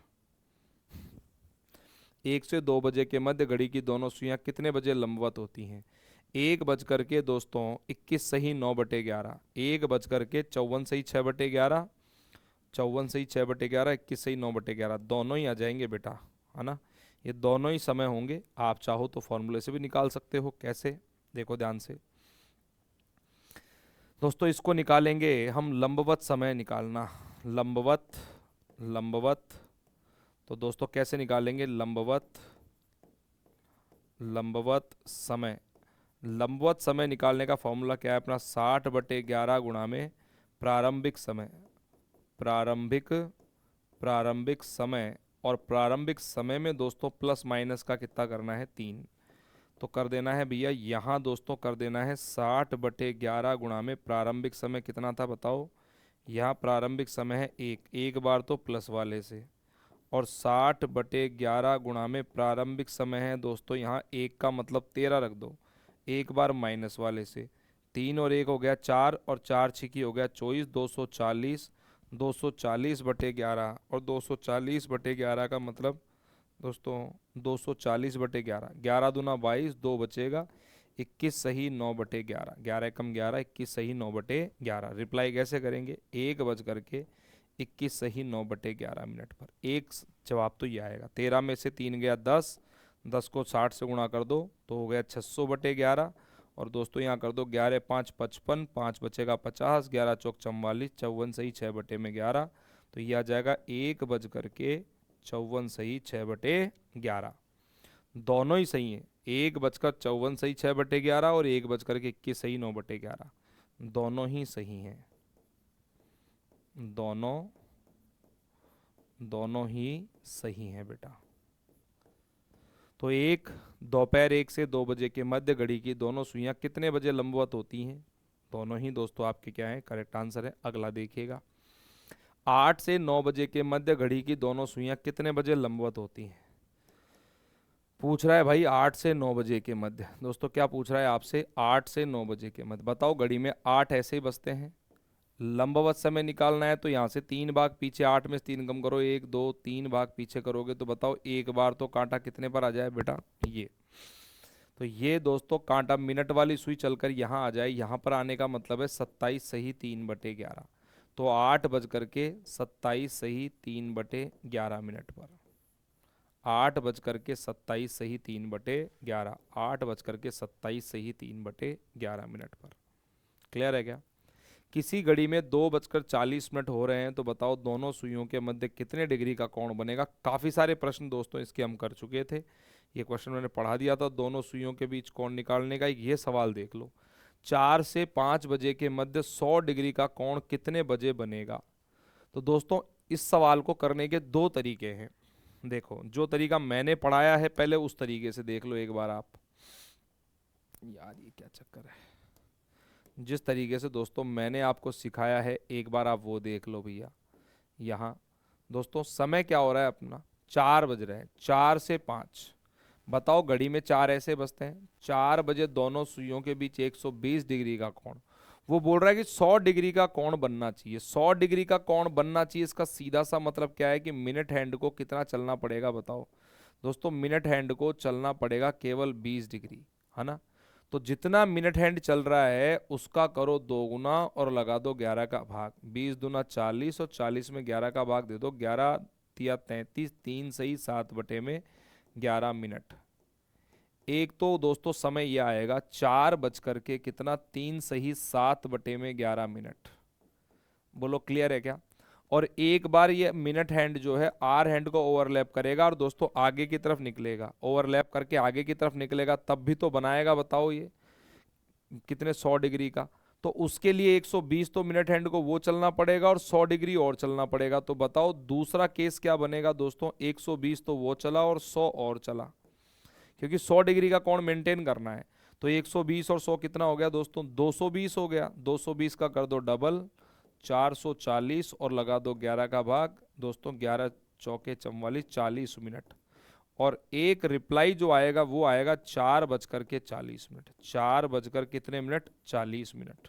1 से 2 बजे के मध्य घड़ी की दोनों सुइयां कितने बजे लंबवत होती हैं। 1 बज करके दोस्तों 21 सही 9/11, 1 बज करके 54 सही 6/11, 54 सही 6/11, 21 सही 9/11, दोनों ही आ जाएंगे बेटा, है ना। ये दोनों ही समय होंगे। आप चाहो तो फॉर्मूले से भी निकाल सकते हो। कैसे, देखो ध्यान से दोस्तों। इसको निकालेंगे हम लंबवत समय निकालना, लंबवत लंबवत। तो दोस्तों कैसे निकालेंगे लंबवत समय। लंबवत समय निकालने का फॉर्मूला क्या है अपना, 60/11 गुणा में प्रारंभिक समय, प्रारंभिक प्रारंभिक समय। और प्रारंभिक समय में दोस्तों प्लस माइनस का कितना करना है 3। तो कर देना है भैया यहाँ दोस्तों, कर देना है 60/11 गुणा में प्रारंभिक समय कितना था बताओ। यहाँ प्रारंभिक समय है 1, एक बार तो प्लस वाले से, और 60/11 गुणा में प्रारंभिक समय है दोस्तों यहाँ 1 का मतलब 13 रख दो, एक बार माइनस वाले से। 3 और 1 हो गया 4, और 4 छिकी हो गया 24, 240, 240/11, और 240/11 का मतलब दोस्तों 240/11, 11 दूना 22, 2 बचेगा 21 सही 9/11, 11 एकम 11, 21 सही 9/11। रिप्लाई कैसे करेंगे, 1 बज करके 21 सही 9/11 पर। एक जवाब तो ये आएगा। 13 में से 3 गया 10, 10 को 60 से गुणा कर दो तो हो गया 600/11। और दोस्तों यहाँ कर दो 11 5 55, 5 बचेगा 50, 11 चौक 44, 54 सही 6/11। तो ये आ जाएगा 1 बज करके 54 सही 6/11। दोनों ही सही है, 1 बजकर 54 सही 6/11 और 1 बज करके 21 सही 9/11। दोनों ही सही हैं, दोनों ही सही हैं बेटा। तो दोपहर 1 से 2 बजे के मध्य घड़ी की दोनों सुइयां कितने बजे लंबवत होती हैं? दोनों ही दोस्तों आपके क्या है, करेक्ट आंसर है। अगला देखिएगा, 8 से 9 बजे के मध्य घड़ी की दोनों सुइयां कितने बजे लंबवत होती हैं? पूछ रहा है भाई 8 से 9 बजे के मध्य। दोस्तों क्या पूछ रहा है आपसे, 8 से 9 बजे के मध्य। बताओ, घड़ी में 8 ऐसे ही बजते हैं, लंबवत समय निकालना है तो यहाँ से 3 भाग पीछे, 8 में से 3 कम करो, 1 2 3 भाग पीछे करोगे तो बताओ एक बार तो कांटा कितने पर आ जाए बेटा, ये। तो ये दोस्तों कांटा मिनट वाली सुई चलकर यहाँ आ जाए, यहाँ पर आने का मतलब है 27 सही 3/11। तो 8 बज करके 27 सही 3/11 पर, 8 बज करके 27 सही 3/11, 8 बज करके 27 सही 3/11 पर। क्लियर है क्या? किसी घड़ी में 2 बजकर 40 मिनट हो रहे हैं तो बताओ दोनों सुइयों के मध्य कितने डिग्री का कोण बनेगा? काफ़ी सारे प्रश्न दोस्तों इसके हम कर चुके थे, ये क्वेश्चन मैंने पढ़ा दिया था। दोनों सुइयों के बीच कोण निकालने का ये सवाल देख लो, 4 से 5 बजे के मध्य 100 डिग्री का कोण कितने बजे बनेगा? तो दोस्तों इस सवाल को करने के 2 तरीके हैं। देखो, जो तरीका मैंने पढ़ाया है पहले उस तरीके से देख लो एक बार आप। यार ये क्या चक्कर है, जिस तरीके से दोस्तों मैंने आपको सिखाया है एक बार आप वो देख लो भैया। यहाँ दोस्तों समय क्या हो रहा है अपना, 4 बज रहे हैं, 4 से 5। बताओ घड़ी में 4 ऐसे बजते हैं, 4 बजे दोनों सुइयों के बीच 120 डिग्री का कोण। वो बोल रहा है कि 100 डिग्री का कोण बनना चाहिए, 100 डिग्री का कोण बनना चाहिए। इसका सीधा सा मतलब क्या है कि मिनट हैंड को कितना चलना पड़ेगा बताओ दोस्तों, मिनट हैंड को चलना पड़ेगा केवल 20 डिग्री, है ना। तो जितना मिनट हैंड चल रहा है उसका करो 2 गुना और लगा दो 11 का भाग, 20 दूना 40 और 40 में 11 का भाग दे दो, 11 तिया 33, 3 सही 7/11 मिनट। एक तो दोस्तों समय यह आएगा 4 बज करके कितना 3 सही 7/11 मिनट। बोलो क्लियर है क्या? और एक बार ये मिनट हैंड जो है आर हैंड को ओवरलैप करेगा और दोस्तों आगे की तरफ निकलेगा, ओवरलैप करके आगे की तरफ निकलेगा तब भी तो बनाएगा। बताओ ये कितने 100 डिग्री का, तो उसके लिए 120 तो मिनट हैंड को वो चलना पड़ेगा और 100 डिग्री और चलना पड़ेगा। तो बताओ दूसरा केस क्या बनेगा दोस्तों, 120 तो वो चला और 100 और चला, क्योंकि 100 डिग्री का कोण मेंटेन करना है। तो 120 और 100 कितना हो गया दोस्तों, 220 हो गया। 220 का कर दो डबल, 440 और लगा दो 11 का भाग दोस्तों, 11 चौके 44, 40 मिनट। और एक रिप्लाई जो आएगा वो आएगा 4 बज करके 40 मिनट। 4 बजकर कितने मिनट, 40 मिनट।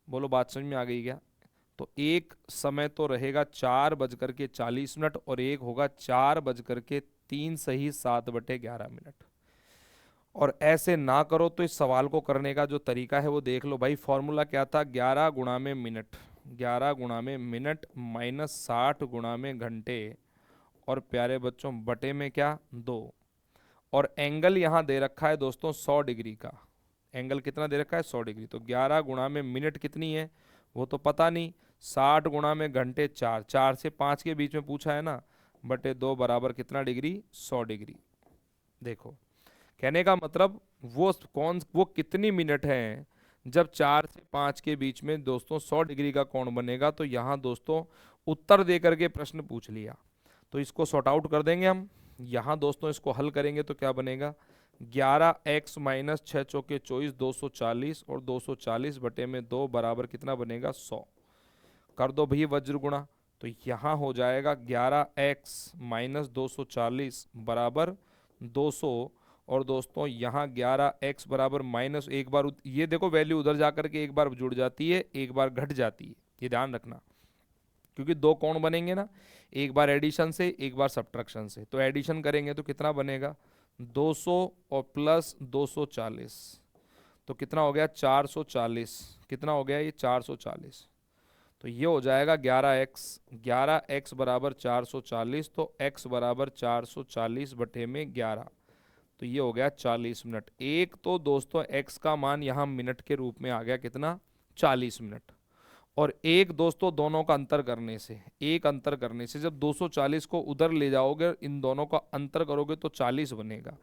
बोलो बात समझ में आ गई क्या? तो एक समय तो रहेगा 4 बज करके 40 मिनट और एक होगा 4 बज करके 3 सही 7/11 मिनट। और ऐसे ना करो तो इस सवाल को करने का जो तरीका है वो देख लो भाई। फॉर्मूला क्या था, 11 गुणा में मिनट, 11 गुणा में मिनट माइनस 60 गुणा में घंटे और प्यारे बच्चों बटे में क्या 2। और एंगल यहाँ दे रखा है दोस्तों 100 डिग्री का। एंगल कितना दे रखा है, 100 डिग्री। तो 11 गुणा में मिनट कितनी है वो तो पता नहीं, 60 गुणा में घंटे 4, 4 से 5 के बीच में पूछा है ना, बटे 2 बराबर कितना डिग्री, 100 डिग्री। देखो कहने का मतलब वो कितनी मिनट है जब 4 से 5 के बीच में दोस्तों 100 डिग्री का कोण बनेगा। तो यहाँ दोस्तों उत्तर दे करके प्रश्न पूछ लिया, तो इसको सॉर्ट आउट कर देंगे हम। यहाँ दोस्तों इसको हल करेंगे तो क्या बनेगा, 11x माइनस 6 चौके 24, 240 और 240 बटे में 2 बराबर कितना बनेगा, 100। कर दो भैया वज्र गुणा, तो यहाँ हो जाएगा 11x माइनस 240 बराबर 200। और दोस्तों यहाँ 11x बराबर माइनस, एक बार ये देखो वैल्यू उधर जा करके एक बार जुड़ जाती है एक बार घट जाती है, ये ध्यान रखना। क्योंकि दो कोण बनेंगे ना, एक बार एडिशन से एक बार सब्ट्रैक्शन से। तो एडिशन करेंगे तो कितना बनेगा, 200 और प्लस 240, तो कितना हो गया 440। कितना हो गया ये 440। तो ये हो जाएगा 11x। 11x बराबर 440, तो x बराबर 440 बटे में 11, तो ये हो गया 40 मिनट। एक तो दोस्तों x का मान यहाँ मिनट के रूप में आ गया कितना, 40 मिनट। और एक दोस्तों दोनों का अंतर करने से, एक अंतर करने से जब 240 को उधर ले जाओगे, इन दोनों का अंतर करोगे तो 40 बनेगा।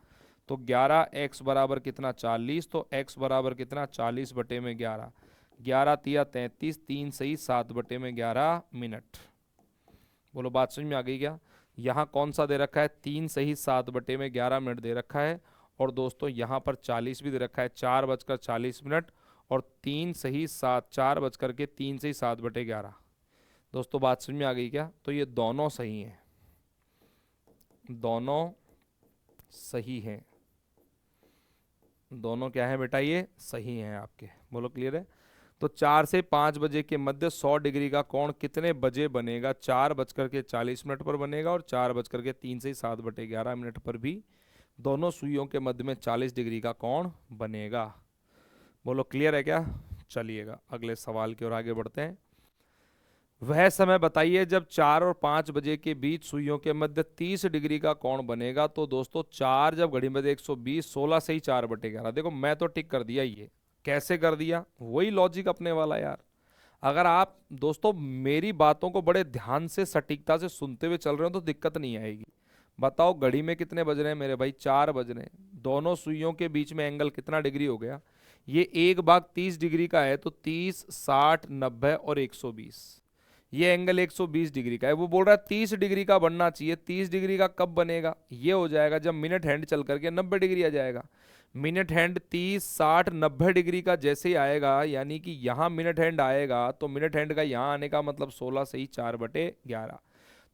तो 11x बराबर कितना 40, तो x बराबर कितना 40 बटे में 11। 11 तिया 33, 3 सही 7 बटे में 11 मिनट। बोलो बात समझ में आ गई क्या। यहाँ कौन सा दे रखा है, 3 सही 7 बटे में 11 मिनट दे रखा है। और दोस्तों यहाँ पर 40 भी दे रखा है, 4:40 और 3 सही 7, 4:3 सही 7 बटे 11। दोस्तों बात समझ में आ गई क्या। तो ये दोनों सही हैं, दोनों सही हैं, दोनों क्या है बेटा, ये सही हैं आपके। बोलो क्लियर है। तो 4 से 5 बजे के मध्य 100 डिग्री का कोण कितने बजे बनेगा, 4:40 पर बनेगा और 4:3 से 7/11 पर भी दोनों सुइयों के मध्य में 40 डिग्री का कोण बनेगा। बोलो क्लियर है क्या। चलिएगा अगले सवाल की ओर आगे बढ़ते हैं। वह समय बताइए जब 4 और 5 बजे के बीच सुइयों के मध्य 30 डिग्री का कोण बनेगा। तो दोस्तों 4 जब घड़ी में 120, 16 से ही 4/11। देखो मैं तो टिक कर दिया, ये कैसे कर दिया, वही लॉजिक अपने वाला यार। अगर आप दोस्तों मेरी बातों को बड़े ध्यान से सटीकता से सुनते हुए चल रहे हो तो दिक्कत नहीं आएगी। बताओ घड़ी में कितने बज रहे हैं मेरे भाई, 4 बज रहे हैं। दोनों सुइयों के बीच में एंगल कितना डिग्री हो गया, ये एक भाग 30 डिग्री का है, तो 30, 60, 90 और 120। ये एंगल 120 डिग्री का है। वो बोल रहा है 30 डिग्री का बनना चाहिए। 30 डिग्री का कब बनेगा, ये हो जाएगा जब मिनट हैंड चल करके 90 डिग्री आ जाएगा। मिनट हैंड 30, 60, 90 डिग्री का जैसे ही आएगा, यानी कि यहाँ मिनट हैंड आएगा, तो मिनट हैंड का यहाँ आने का मतलब 16 से ही 4/11।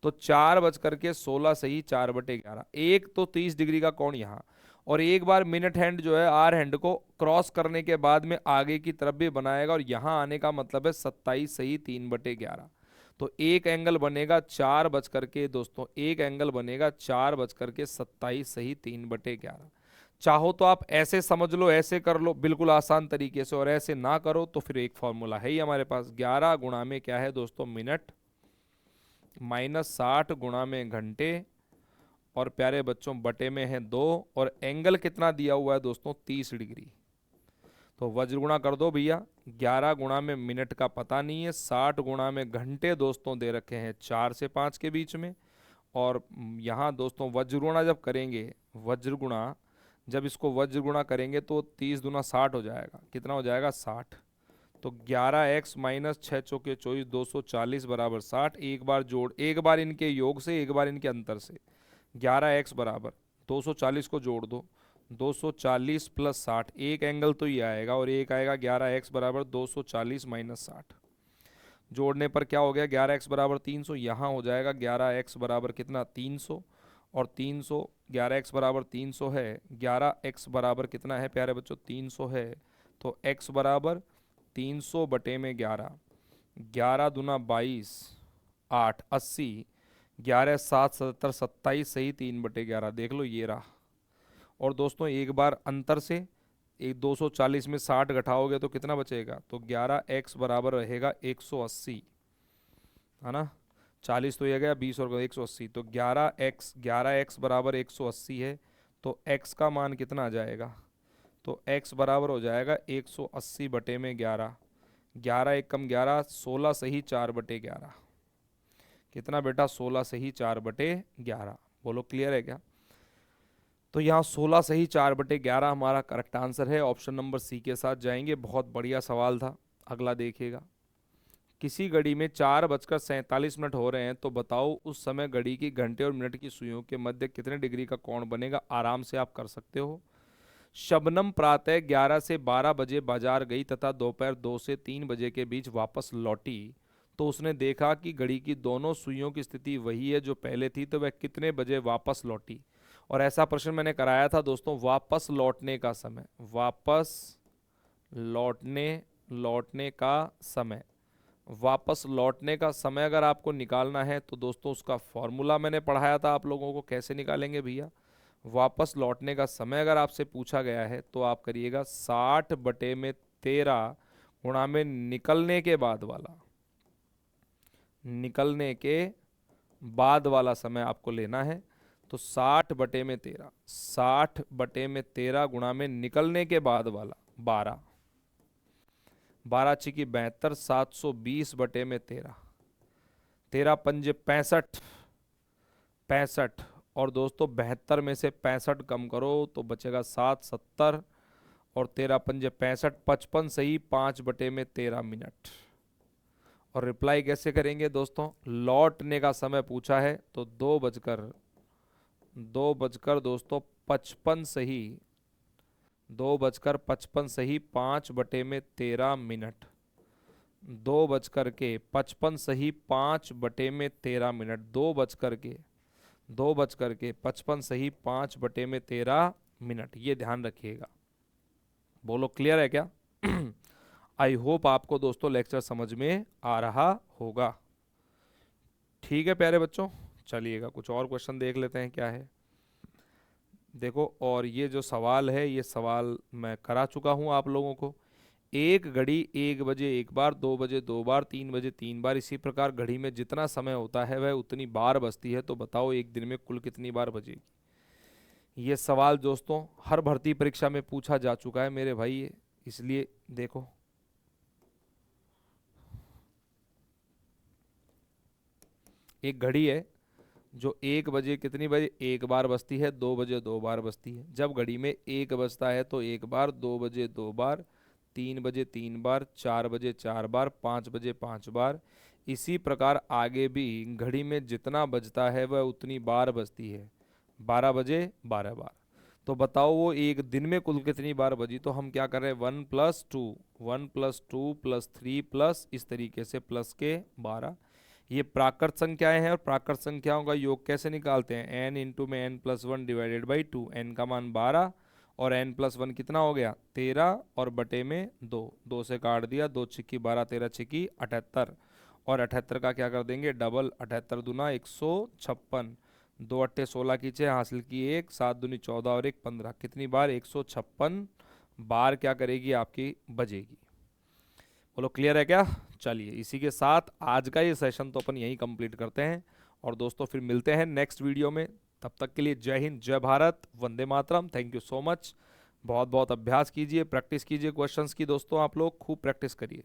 तो 4:16 से ही 4/11। एक तो 30 डिग्री का कोण यहाँ, और एक बार मिनट हैंड जो है आर हैंड को क्रॉस करने के बाद में आगे की तरफ भी बनाएगा, और यहाँ आने का मतलब है 27 सही 3/11। तो एक एंगल बनेगा 4 दोस्तों एक एंगल बनेगा 4:27 सही 3/11। चाहो तो आप ऐसे समझ लो, ऐसे कर लो बिल्कुल आसान तरीके से, और ऐसे ना करो तो फिर एक फॉर्मूला है ही हमारे पास, 11 गुणा में क्या है दोस्तों मिनट, माइनस 60 गुणा में घंटे, और प्यारे बच्चों बटे में है 2, और एंगल कितना दिया हुआ है दोस्तों 30 डिग्री। तो वज्र गुणा कर दो भैया, 11 गुणा में मिनट का पता नहीं है, 60 गुणा में घंटे दोस्तों दे रखे हैं 4 से 5 के बीच में। और यहाँ दोस्तों वज्र गुणा जब करेंगे, वज्र गुणा जब इसको वज्र गुणा करेंगे तो 30 दूना 60 हो जाएगा। कितना हो जाएगा 60। तो 11x माइनस 6 चौके 24, 240 बराबर 60। एक बार जोड़, एक बार इनके योग से एक बार इनके अंतर से, 11x बराबर 240 को जोड़ दो, 240 प्लस 60, एक एंगल तो ये आएगा, और एक आएगा 11x बराबर 240 माइनस 60। जोड़ने पर क्या हो गया, 11x बराबर 300। यहाँ हो जाएगा 11x बराबर कितना 300, और 300, 11x बराबर 300 है, 11x बराबर कितना है प्यारे बच्चों 300 है। तो x बराबर 300 बटे में 11, 11 दूना 22, 8, 80, 11 7 77, 27 सही 3/11। देख लो ये रहा। और दोस्तों एक बार अंतर से एक 240 में 60 घटाओगे तो कितना बचेगा, तो 11x बराबर रहेगा 180, है ना। 40 तो ये गया, 20 और 180, तो 11x बराबर 180 है। तो x का मान कितना आ जाएगा, तो x बराबर हो जाएगा 180 बटे में 11, 11 एक कम 11, 16 सही 4/11। कितना बेटा 16 सही 4/11। बोलो क्लियर है क्या। तो यहाँ 16 सही 4/11 हमारा करेक्ट आंसर है। ऑप्शन नंबर सी के साथ जाएंगे। बहुत बढ़िया सवाल था। अगला देखिएगा, किसी घड़ी में 4:47 हो रहे हैं, तो बताओ उस समय घड़ी की घंटे और मिनट की सुइयों के मध्य कितने डिग्री का कोण बनेगा। आराम से आप कर सकते हो। शबनम प्रातः 11 से 12 बजे बाजार गई तथा दोपहर 2 से 3 बजे के बीच वापस लौटी, तो उसने देखा कि घड़ी की दोनों सुइयों की स्थिति वही है जो पहले थी, तो वह कितने बजे वापस लौटी। और ऐसा प्रश्न मैंने कराया था दोस्तों, वापस लौटने का समय, वापस लौटने का समय, वापस लौटने का समय अगर आपको निकालना है तो दोस्तों उसका फॉर्मूला मैंने पढ़ाया था आप लोगों को, कैसे निकालेंगे भैया। वापस लौटने का समय अगर आपसे पूछा गया है तो आप करिएगा 60/13 गुणा में निकलने के बाद वाला, निकलने के बाद वाला समय आपको लेना है। तो 60/13, 60/13 गुणा में निकलने के बाद वाला 12, 12 छिकी 72, 720/13, 13 पंजे 65, 65 और दोस्तों 72 में से 65 कम करो तो बचेगा 7, 70 और 13 पंजे 65, 55 सही 5/13 मिनट। और रिप्लाई कैसे करेंगे दोस्तों, लौटने का समय पूछा है तो 2 बजकर दोस्तों 55 सही, 2 बजकर 55 सही 5/13 मिनट, 2 बजकर 55 सही 5/13 मिनट, 2 बजकर 55 सही 5/13 मिनट, ये ध्यान रखिएगा। बोलो क्लियर है क्या? आई होप आपको दोस्तों लेक्चर समझ में आ रहा होगा। ठीक है प्यारे बच्चों, चलिएगा कुछ और क्वेश्चन देख लेते हैं क्या है। देखो, और ये जो सवाल है ये सवाल मैं करा चुका हूँ आप लोगों को। एक घड़ी 1 बजे एक बार, 2 बजे 2 बार, 3 बजे 3 बार, इसी प्रकार घड़ी में जितना समय होता है वह उतनी बार बजती है, तो बताओ एक दिन में कुल कितनी बार बजेगी। ये सवाल दोस्तों हर भर्ती परीक्षा में पूछा जा चुका है मेरे भाई, इसलिए देखो एक घड़ी है जो 1 बजे कितनी बजे एक बार बजती है, 2 बजे 2 बार बजती है। जब घड़ी में 1 बजता है तो 1 बार, 2 बजे 2 बार, 3 बजे 3 बार, 4 बजे 4 बार, 5 बजे 5 बार। इसी प्रकार आगे भी घड़ी में जितना बजता है वह उतनी बार बजती है, 12 बजे 12 बार। तो बताओ वो एक दिन में कुल कितनी बार बजी। तो हम क्या कर रहे हैं, 1+2, 1+2+3 प्लस इस तरीके से प्लस के 12। ये प्राकृत संख्याएं हैं और प्राकृत संख्याओं का योग कैसे निकालते हैं, n इंटू में n+1 डिवाइडेड बाई 2, n का मान 12 और n+1 कितना हो गया 13 और बटे में 2, 2 से काट दिया, 2 छिक्की 12, 13 छिक्की 78 और 78 का क्या कर देंगे डबल, 78 दूना 156, 2 अट्ठे 16 की 6 हासिल की 1, 7 दूनी 14 और 1 15, कितनी बार 156 बार क्या करेगी आपकी बजेगी। बोलो क्लियर है क्या? चलिए इसी के साथ आज का ये सेशन तो अपन यहीं कंप्लीट करते हैं और दोस्तों फिर मिलते हैं नेक्स्ट वीडियो में। तब तक के लिए जय हिंद, जय भारत, वंदे मातरम। Thank you so much. बहुत बहुत अभ्यास कीजिए, प्रैक्टिस कीजिए क्वेश्चंस की दोस्तों, आप लोग खूब प्रैक्टिस करिए।